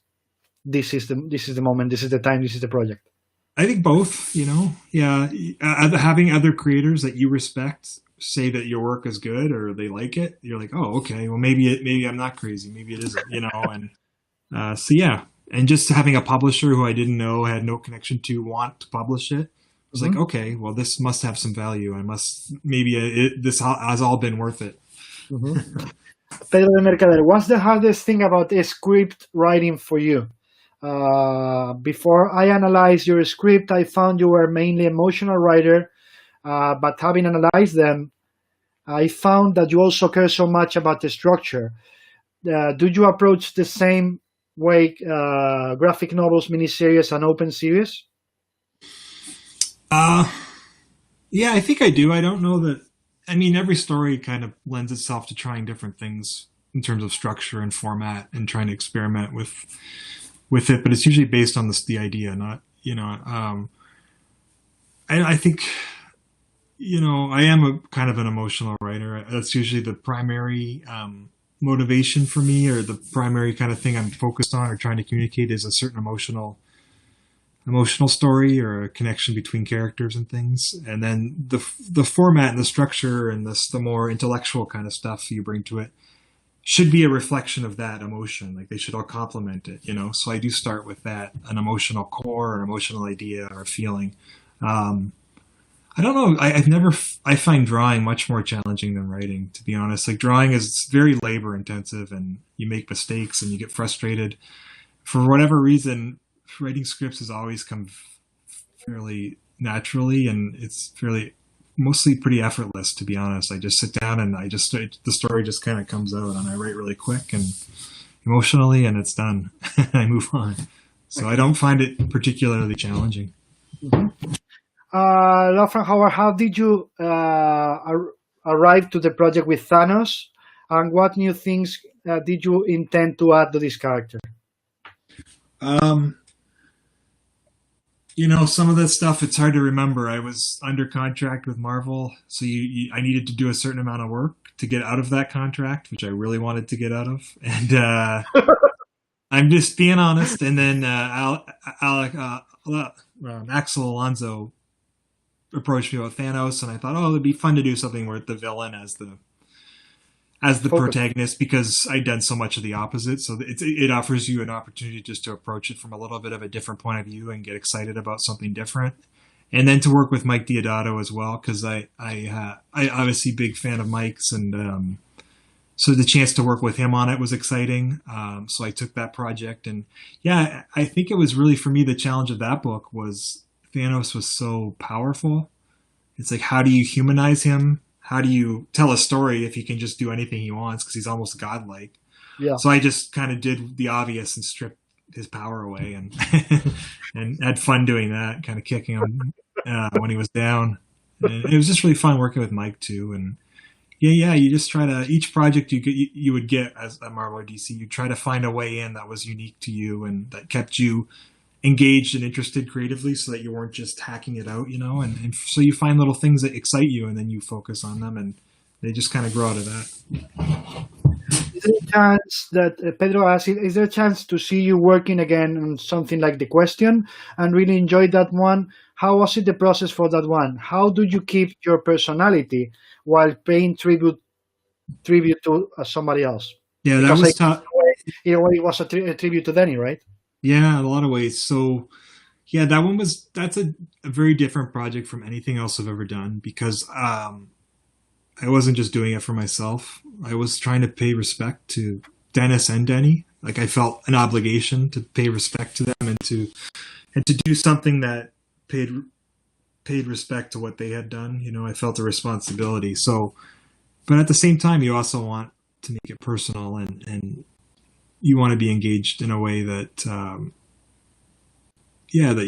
this is the moment, this is the time, this is the project? I think both. Yeah, having other creators that you respect say that your work is good or they like it, you're like, oh, okay, well maybe I'm not crazy, maybe it isn't, and so yeah, and just having a publisher who I didn't know, had no connection to, want to publish it, I was like, Mhm. okay, well this must have some value. I must maybe this has all been worth it. Mhm. Pedro de Mercader, what's the hardest thing about script writing for you? Before I analyzed your script, I found you were mainly emotional writer, but having analyzed them, I found that you also care so much about the structure. Do you approach the same way graphic novels, miniseries, and open series? Uh, yeah, I think I do. I don't know that. I mean, every story kind of lends itself to trying different things in terms of structure and format and trying to experiment with it, but it's usually based on the idea, not I think I am a kind of an emotional writer. That's usually the primary motivation for me, or the primary kind of thing I'm focused on or trying to communicate is a certain emotional story or a connection between characters and things. And then the format and the structure and the more intellectual kind of stuff you bring to it should be a reflection of that emotion. Like they should all complement it. So I do start with that, an emotional core, an emotional idea or feeling. Um, I don't know. I find drawing much more challenging than writing, to be honest. Like drawing is very labor intensive and you make mistakes and you get frustrated. For whatever reason, writing scripts has always come fairly naturally, and it's fairly mostly pretty effortless, to be honest. I just sit down and the story just kind of comes out and I write really quick and emotionally and it's done. I move on. So I don't find it particularly challenging. Mhm. Lafran Howard, how did you arrive to the project with Thanos, and what new things did you intend to add to this character? Um, some of that stuff, it's hard to remember. I was under contract with Marvel, so I needed to do a certain amount of work to get out of that contract, which I really wanted to get out of. And I'm just being honest. And then Axel Alonso approached me about Thanos, and I thought, oh, it'd be fun to do something with the villain as the Focus. protagonist, because I'd done so much of the opposite. So it offers you an opportunity just to approach it from a little bit of a different point of view and get excited about something different. And then to work with Mike Diodato as well, because I obviously big fan of Mike's, and so the chance to work with him on it was exciting. So I took that project, and yeah, I think it was really for me the challenge of that book was Thanos was so powerful. It's like, how do you humanize him? How do you tell a story if he can just do anything he wants because he's almost godlike? Yeah. So I just kind of did the obvious and stripped his power away, and and had fun doing that, kind of kicking him when he was down. And it was just really fun working with Mike too. And yeah, you just try to, each project you would get as a Marvel or DC, you try to find a way in that was unique to you and that kept you engaged and interested creatively, so that you weren't just hacking it out, and so you find little things that excite you, and then you focus on them, and they just kind of grow out of that. Is there a chance that Pedro asked, is there a chance to see you working again on something like The Question and really enjoyed that one? How was it, the process for that one? How do you keep your personality while paying tribute to somebody else? Yeah, that Because was tough. in a way, it was a tribute to Danny, right? Yeah, in a lot of ways. So yeah, that's a very different project from anything else I've ever done, because I wasn't just doing it for myself. I was trying to pay respect to Dennis and Denny. Like, I felt an obligation to pay respect to them, and to do something that paid respect to what they had done. I felt a responsibility. So, but at the same time, you also want to make it personal, and you want to be engaged in a way that, that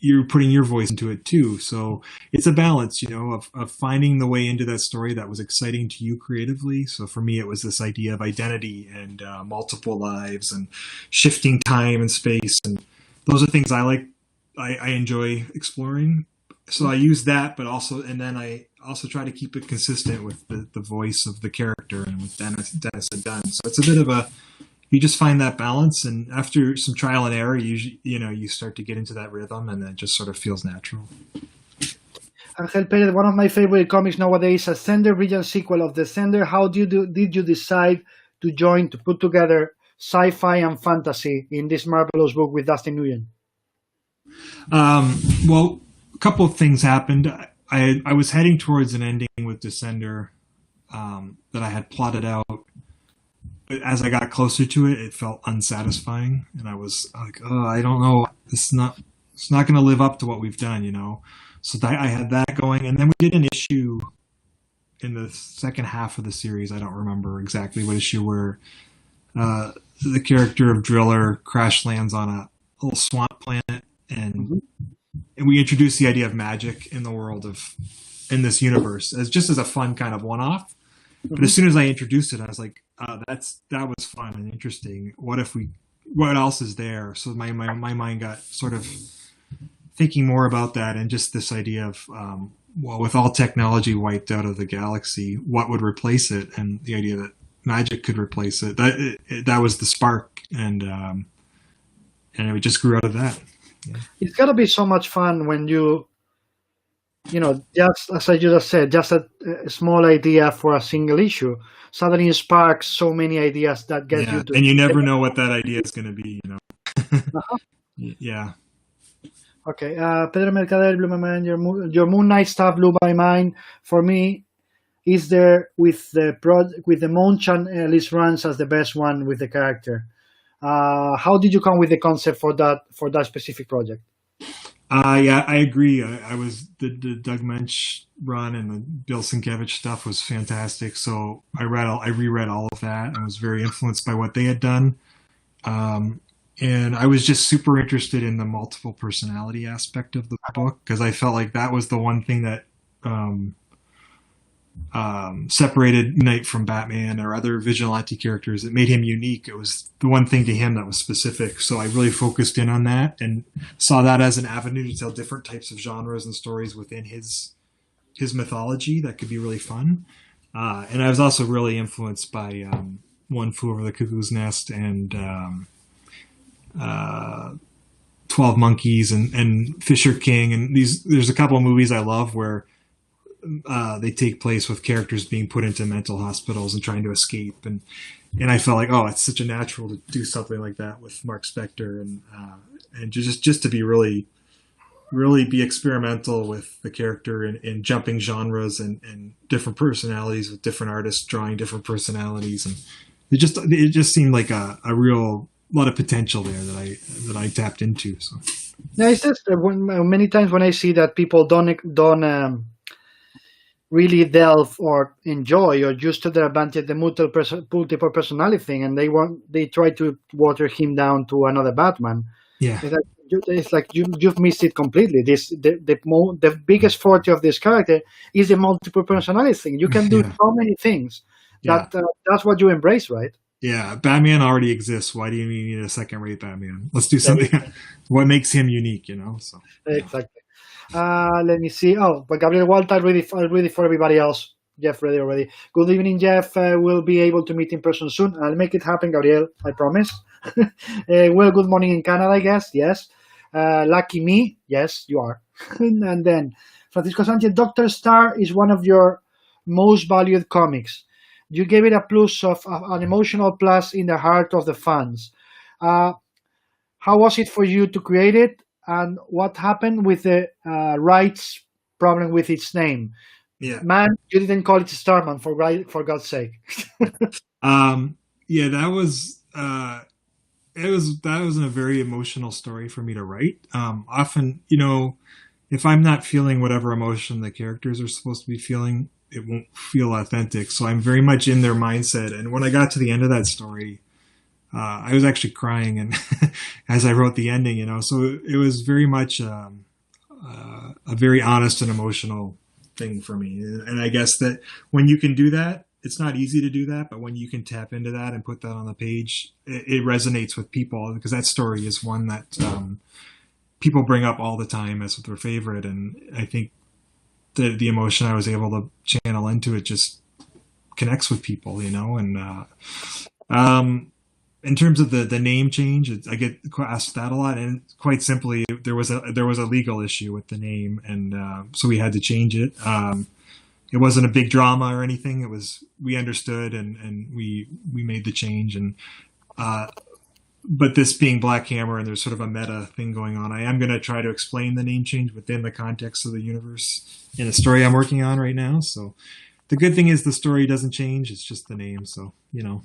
you're putting your voice into it too. So it's a balance, of finding the way into that story that was exciting to you creatively. So for me, it was this idea of identity and multiple lives and shifting time and space. And those are things I like. I enjoy exploring. So I use that, but also, and then I also try to keep it consistent with the voice of the character and what Dennis had done. So it's a bit of you just find that balance, and after some trial and error, you start to get into that rhythm, and it just sort of feels natural. Angel Perez, one of my favorite comics nowadays, a Sender Brilliant sequel of The Sender. How did you decide to put together sci-fi and fantasy in this marvelous book with Dustin Nguyen? Well, a couple of things happened. I was heading towards an ending with Descender that I had plotted out. But as I got closer to it, it felt unsatisfying, and I was like, "Oh, I don't know. It's not going to live up to what we've done," So I had that going, and then we did an issue in the second half of the series. I don't remember exactly what issue, where the character of Driller crash lands on a little swamp planet, and we introduced the idea of magic in the world in this universe as a fun kind of one-off. But as soon as I introduced it, I was like, that was fun and interesting. What else is there? So my mind got sort of thinking more about that, and just this idea of, with all technology wiped out of the galaxy, what would replace it? And the idea that magic could replace it. That was the spark, and it just grew out of that. Yeah. It's got to be so much fun when just as I just said, just a small idea for a single issue suddenly sparks so many ideas that get you to... And you never know what that idea is going to be, Yeah. Okay. Pedro Mercader blew my mind. Your Moon Knight stuff blew my mind. For me, is there with the Monchan list runs as the best one with the character. How did you come with the concept for that specific project? Yeah, I agree. I was the Doug Mensch run and the Bill Sienkiewicz stuff was fantastic. So I reread all of that and was very influenced by what they had done. And I was just super interested in the multiple personality aspect of the book, because I felt like that was the one thing that separated Knight from Batman or other vigilante characters. It made him unique. It was the one thing to him that was specific. So I really focused in on that and saw that as an avenue to tell different types of genres and stories within his mythology that could be really fun. And I was also really influenced by One Flew Over the Cuckoo's Nest and 12 Monkeys and Fisher King. And there's a couple of movies I love where they take place with characters being put into mental hospitals and trying to escape, and I felt like, it's such a natural to do something like that with Mark Spector, and just to be really be experimental with the character and jumping genres and different personalities with different artists drawing different personalities, and it just seemed like a real lot of potential there that I tapped into. So yeah, it's just many times when I see that people don't really delve or enjoy or use to their advantage the multiple personality thing, and they try to water him down to another Batman. Yeah. It's like you've missed it completely. The biggest forte of this character is the multiple personality thing. You can do Yeah. so many things. Yeah. That's what you embrace, right? Yeah. Batman already exists. Why do you need a second-rate Batman? Let's do something. Exactly. What makes him unique, So yeah. Exactly. Let me see. Oh, but Gabriel Walter, I'll read it for everybody else. Jeff read it already. Good evening, Jeff. We'll be able to meet in person soon. I'll make it happen, Gabriel. I promise. Well, good morning in Canada, I guess. Yes. Lucky me. Yes, you are. And then Francisco Sanchez, Doctor Star is one of your most valued comics. You gave it a plus of an emotional plus in the heart of the fans. Uh, how was it for you to create it, and what happened with the rights problem with its name? Yeah. Man, you didn't call it Starman for God's sake. Yeah, that was a very emotional story for me to write. Often, if I'm not feeling whatever emotion the characters are supposed to be feeling, it won't feel authentic. So I'm very much in their mindset. And when I got to the end of that story, I was actually crying, and as I wrote the ending, so it was very much a very honest and emotional thing for me. And I guess that when you can do that, it's not easy to do that, but when you can tap into that and put that on the page, it resonates with people, because that story is one that people bring up all the time as their favorite. And I think the emotion I was able to channel into it just connects with people, and in terms of the name change, I get asked that a lot, and quite simply, there was a legal issue with the name, and so we had to change it. It wasn't a big drama or anything. It was, we understood, and we made the change. And but this being Black Hammer, and there's sort of a meta thing going on, I am going to try to explain the name change within the context of the universe in a story I'm working on right now. So the good thing is the story doesn't change; it's just the name. So yeah.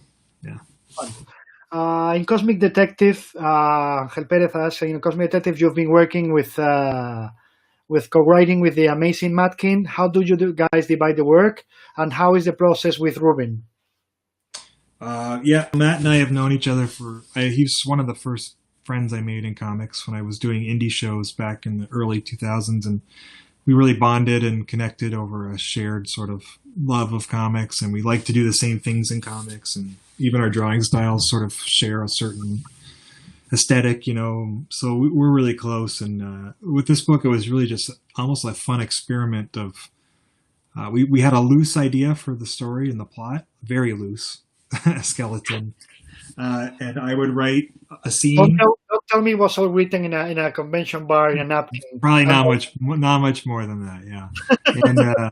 In Cosmic Detective, Gel Perez asks, in Cosmic Detective, you've been working with co-writing with the amazing Matkin. How do you guys divide the work, and how is the process with Ruben? Yeah, Matt and I have known each other he's one of the first friends I made in comics when I was doing indie shows back in the early 2000s, and we really bonded and connected over a shared sort of love of comics, and we like to do the same things in comics, and even our drawing styles sort of share a certain aesthetic, so we're really close. And with this book, it was really just almost a fun experiment of we had a loose idea for the story and the plot, very loose, a skeleton, and I would write a scene. Don't tell me it was all written in a convention bar in a napkin. Probably not much more than that, yeah. And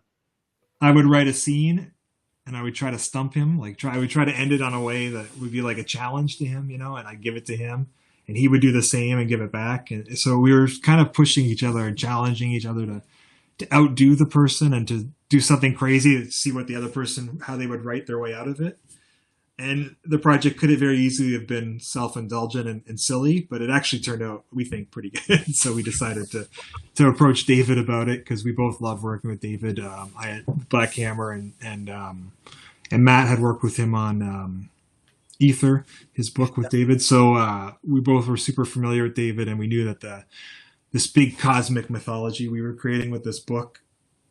I would write a scene, and I would try to stump him. I would try to end it on a way that would be like a challenge to him, and I'd give it to him, and he would do the same and give it back. And so we were kind of pushing each other and challenging each other to outdo the person and to do something crazy, to see what the other person, how they would write their way out of it. And the project could have very easily have been self-indulgent and silly, but it actually turned out, we think, pretty good. So we decided to approach David about it, because we both love working with David. I had Black Hammer, and Matt had worked with him on Ether, his book with David. So we both were super familiar with David, and we knew that this big cosmic mythology we were creating with this book,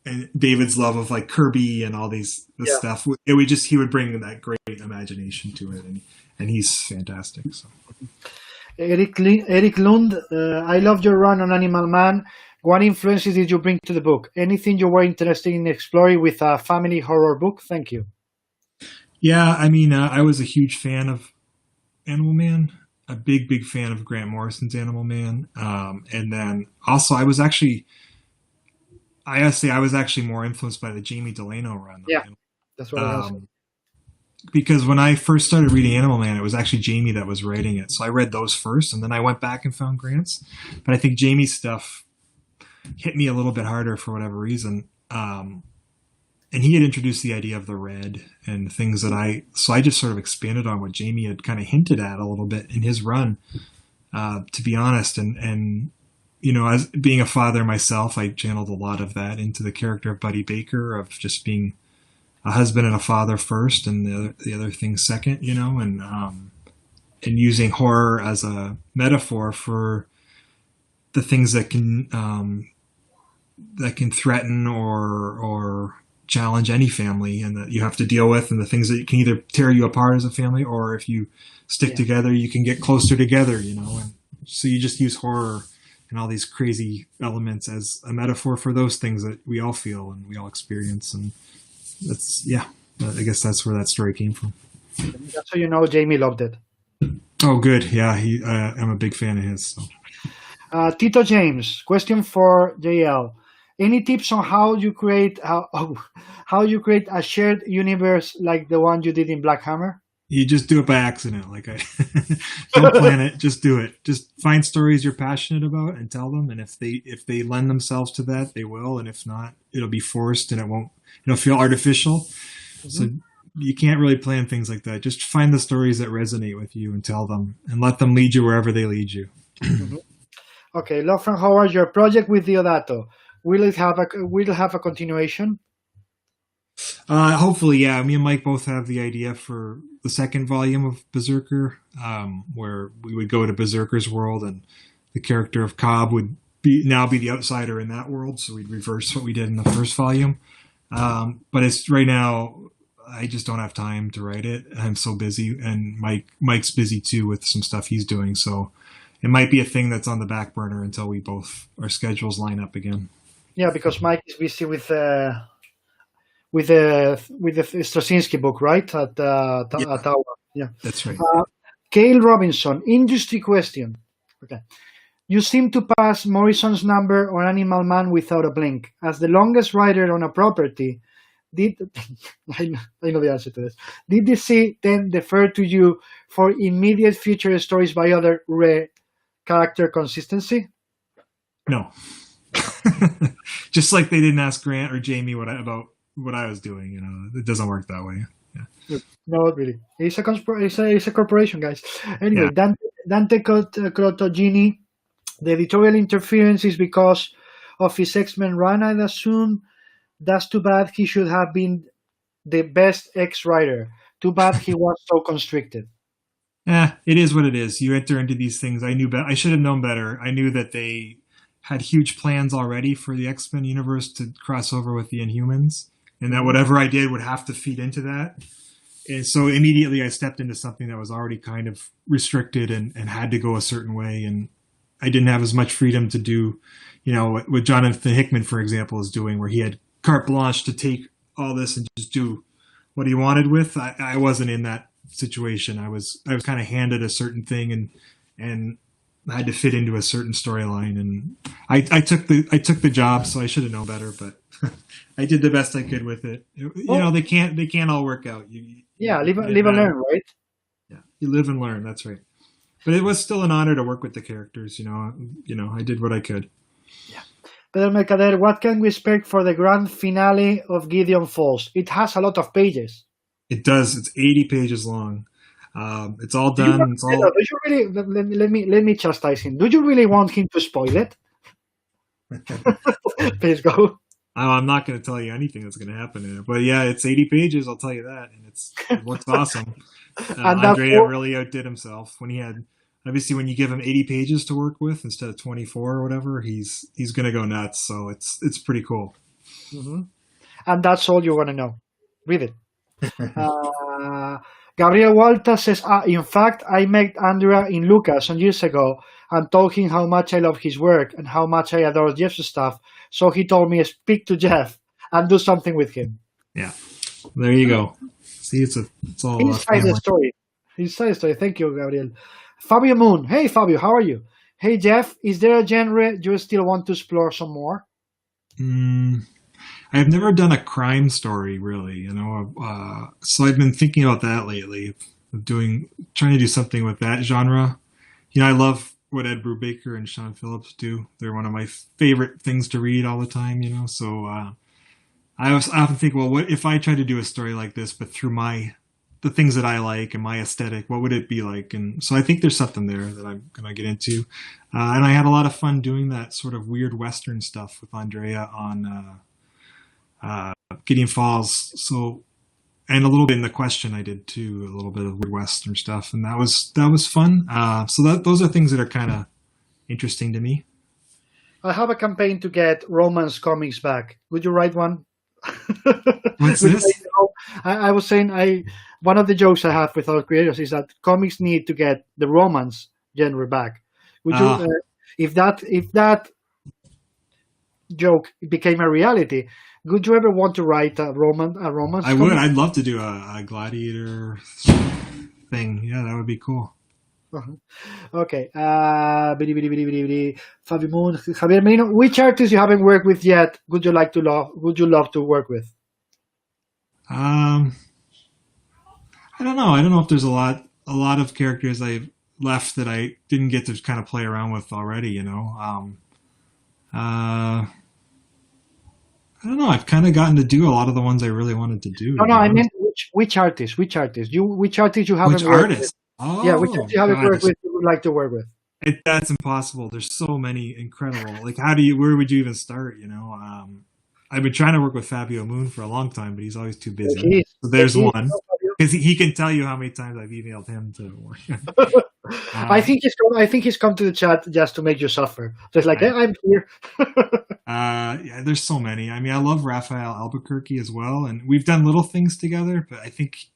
and David's love of Kirby and all this stuff, he would bring that great imagination to it, and he's fantastic. So. Eric Lund, I loved your run on Animal Man. What influences did you bring to the book? Anything you were interested in exploring with a family horror book? Thank you. Yeah, I was a huge fan of Animal Man, a big fan of Grant Morrison's Animal Man, and then also I was actually more influenced by the Jamie Delano run. Yeah, that's what I was. Because when I first started reading Animal Man, it was actually Jamie that was writing it. So I read those first, and then I went back and found Grant's. But I think Jamie's stuff hit me a little bit harder for whatever reason. And he had introduced the idea of the red and things so I just sort of expanded on what Jamie had kind of hinted at a little bit in his run, to be honest. And as being a father myself, I channeled a lot of that into the character of Buddy Baker, of just being a husband and a father first, and the other things second, and using horror as a metaphor for the things that can threaten or challenge any family, and that you have to deal with, and the things that can either tear you apart as a family, or if you stick together, you can get closer together, and so you just use horror and all these crazy elements as a metaphor for those things that we all feel and we all experience. And I guess that's where that story came from. Just so you know, Jamie loved it. Oh, good. Yeah, I'm a big fan of his. So. Tito James, question for JL. Any tips on how you create a shared universe like the one you did in Black Hammer? You just do it by accident. Don't plan it. Just do it. Just find stories you're passionate about and tell them. And if they lend themselves to that, they will. And if not, it'll be forced and it'll feel artificial. Mm-hmm. So you can't really plan things like that. Just find the stories that resonate with you and tell them, and let them lead you wherever they lead you. Mm-hmm. Okay, love from Howard. Your project with Diodato, will it have a continuation? Hopefully, yeah. Me and Mike both have the idea for the second volume of Berserker, where we would go to Berserker's world, and the character of Cobb would now be the outsider in that world. So we'd reverse what we did in the first volume. But it's right now, I just don't have time to write it. I'm so busy, and Mike's busy too with some stuff he's doing. So it might be a thing that's on the back burner until our schedules line up again. Yeah, because Mike is busy with the Straczynski book, right? At Tower. Yeah, that's right. Cale Robinson, industry question. Okay. You seem to pass Morrison's number on Animal Man without a blink. As the longest writer on a property, I know the answer to this. Did DC then defer to you for immediate future stories by other character consistency? No. Just like they didn't ask Grant or Jamie about what I was doing. It doesn't work that way. Yeah. No, not really. It's a corporation, guys. Anyway, yeah. Dante Crotogini. The editorial interference is because of his X-Men run, I'd assume. That's too bad. He should have been the best X-writer. Too bad he was so constricted. Yeah, it is what it is. You enter into these things. I should have known better. I knew that they had huge plans already for the X-Men universe to cross over with the Inhumans, and that whatever I did would have to feed into that. And so immediately I stepped into something that was already kind of restricted and had to go a certain way, and I didn't have as much freedom to do, what Jonathan Hickman, for example, is doing, where he had carte blanche to take all this and just do what he wanted with. I wasn't in that situation. I was kind of handed a certain thing and I had to fit into a certain storyline, and I took the job, so I should have known better, but I did the best I could with it. They can't all work out. Live and learn, right? Yeah, you live and learn. That's right. But it was still an honor to work with the characters. I did what I could. Yeah. Pedro Mercader, what can we expect for the grand finale of Gideon Falls? It has a lot of pages. It does. It's 80 pages long. It's all done. Let me chastise him. Do you really want him to spoil it? Please go. I'm not going to tell you anything that's going to happen in it. But yeah, it's 80 pages, I'll tell you that. And it looks awesome. Andrea really outdid himself when he had, obviously when you give him 80 pages to work with instead of 24 or whatever, he's going to go nuts. So it's pretty cool. Mm-hmm. And that's all you want to know. Read it. Gabriel Walter says, in fact, I met Andrea in Lucas some years ago and told him how much I love his work and how much I adore Jeff's stuff. So he told me, speak to Jeff and do something with him. Yeah. There you go. See, it's all inside the story. Inside the story. Thank you, Gabriel. Fabio Moon. Hey, Fabio, how are you? Hey, Jeff, is there a genre you still want to explore some more? I've never done a crime story, really. So I've been thinking about that lately, trying to do something with that genre. I love what Ed Brubaker and Sean Phillips do. They're one of my favorite things to read all the time. So I often think, well, what if I try to do a story like this, but through my the things that I like and my aesthetic. What would it be like? And so I think there's something there that I'm gonna get into. And I had a lot of fun doing that sort of weird Western stuff with Andrea on Gideon Falls. So, and a little bit in the question I did too, a little bit of weird Western stuff, and that was fun. So those are things that are kind of interesting to me. I have a campaign to get romance comics back. Would you write one? What's this? I was saying one of the jokes I have with our creators is that comics need to get the romance genre back. Would you, if that joke became a reality, would you ever want to write a romance? I would. I'd love to do a gladiator thing. Yeah, that would be cool. Okay. Fabio Moon, Javier Merino, which artists you haven't worked with yet would you love to work with? I don't know. I don't know if there's a lot of characters I've left that I didn't get to kind of play around with already, I don't know. I've kind of gotten to do a lot of the ones I really wanted to do. No, I mean which artist? Which artist you haven't worked with? Oh, yeah, which artist you haven't worked with you would like to work with? That's impossible. There's so many incredible. Like, where would you even start? I've been trying to work with Fabio Moon for a long time, but he's always too busy. So there's one. Because he can tell you how many times I've emailed him to work. I think he's come to the chat just to make you suffer. So it's like, hey, I'm here. Yeah, there's so many. I mean, I love Raphael Albuquerque as well, and we've done little things together. But I think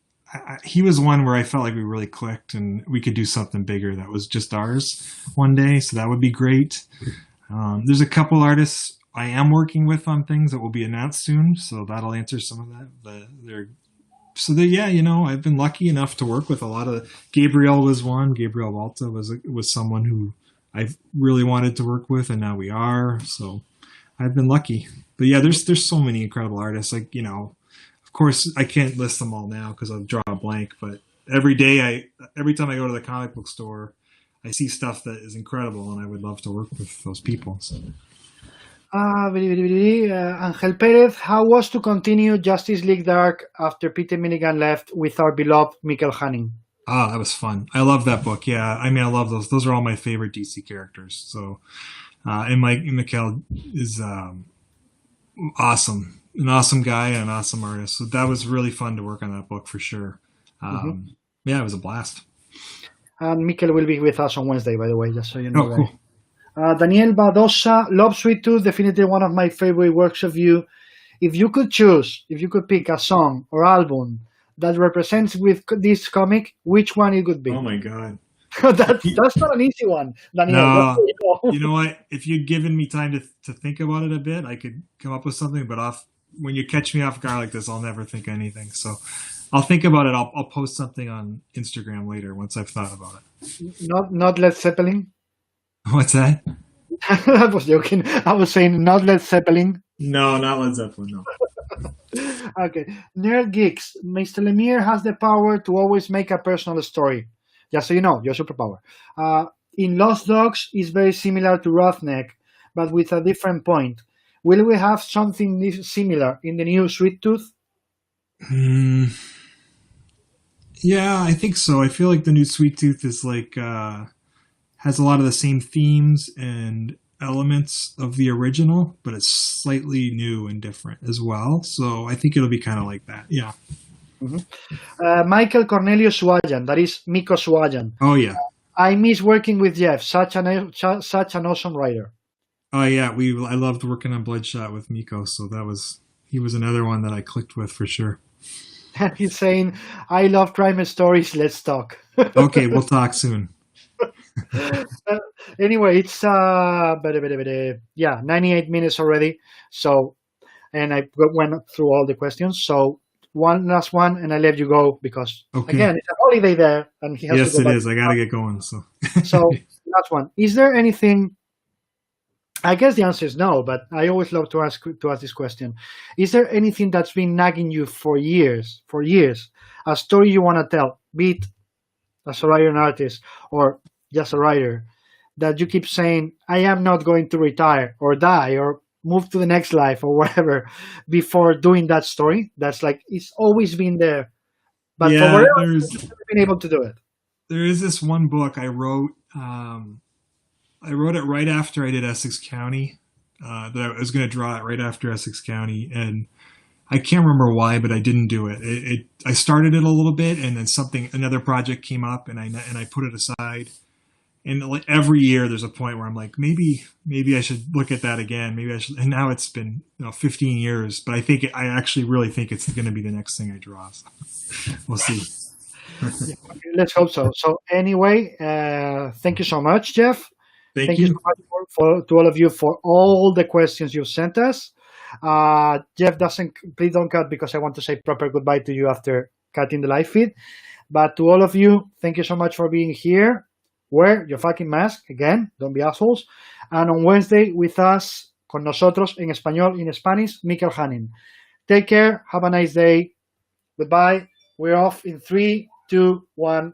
he was one where I felt like we really clicked, and we could do something bigger that was just ours one day. So that would be great. There's a couple artists I am working with on things that will be announced soon, so that'll answer some of that. I've been lucky enough to work with a lot of. Gabriel was one. Gabriel Volta was someone who I really wanted to work with, and now we are. So I've been lucky. But yeah, there's so many incredible artists. Like, of course I can't list them all now because I'll draw a blank. But every time I go to the comic book store, I see stuff that is incredible, and I would love to work with those people. So. Angel Perez, how was to continue Justice League Dark after Peter Milligan left with our beloved Mikkel Hanning? That was fun. I love that book. Yeah, I mean, I love those. Those are all my favorite DC characters. So, and Mikkel is awesome, an awesome guy and an awesome artist. So that was really fun to work on that book for sure. Yeah, it was a blast. And Mikkel will be with us on Wednesday, by the way, just so you know. Oh, cool. Daniel Badosa, love Sweet Tooth, definitely one of my favorite works of you. If you could pick a song or album that represents with this comic, which one it would be? Oh my God. that's not an easy one, Daniel. No, you know what? If you'd given me time to think about it a bit, I could come up with something, but when you catch me off guard like this, I'll never think of anything. So I'll think about it. I'll post something on Instagram later once I've thought about it. Not Led Zeppelin? What's that? I was joking. I was saying not Led Zeppelin. No, not Led Zeppelin, no. Okay. Nerd Geeks. Mr. Lemire has the power to always make a personal story. Just so you know, your superpower. In Lost Dogs is very similar to Roughneck, but with a different point. Will we have something similar in the new Sweet Tooth? Yeah, I think so. I feel like the new Sweet Tooth is like... has a lot of the same themes and elements of the original, but it's slightly new and different as well. So I think it'll be kind of like that. Yeah. Mm-hmm. Michael Cornelius Suajan, that is Miko Suajan. Oh yeah. I miss working with Jeff, such an awesome writer. Oh yeah, I loved working on Bloodshot with Miko, so he was another one that I clicked with for sure. And he's saying, I love crime stories, let's talk. Okay, we'll talk soon. Anyway, it's 98 minutes already. So, and I went through all the questions. So one last one, and I let you go because again, it's a holiday there, and he has yes, to go it back. is. I gotta get going. So last one. Is there anything? I guess the answer is no, but I always love to ask this question. Is there anything that's been nagging you for years, a story you want to tell, be it as a writer and artist or just a writer, that you keep saying, I am not going to retire or die or move to the next life or whatever before doing that story? That's like, it's always been there, But for Yeah, whatever reason, I've been able to do it. there is this one book I wrote. I wrote it right after I did Essex County. That I was going to draw it right after Essex County, and I can't remember why, but I didn't do it. I started it a little bit, and then another project came up, and I put it aside. And like every year, there's a point where I'm like, maybe I should look at that again. Maybe I should. And now it's been 15 years, but I actually really think it's going to be the next thing I draw. So we'll see. Yeah, let's hope so. So anyway, thank you so much, Jeff. Thank You you. so much to all of you for all the questions you've sent us. Jeff please don't cut because I want to say proper goodbye to you after cutting the live feed. But to all of you, thank you so much for being here. Wear your fucking mask again. Don't be assholes. And on Wednesday with us, con nosotros en español, in Spanish, Mikel Hanin. Take care. Have a nice day. Goodbye. We're off in 3, 2, 1.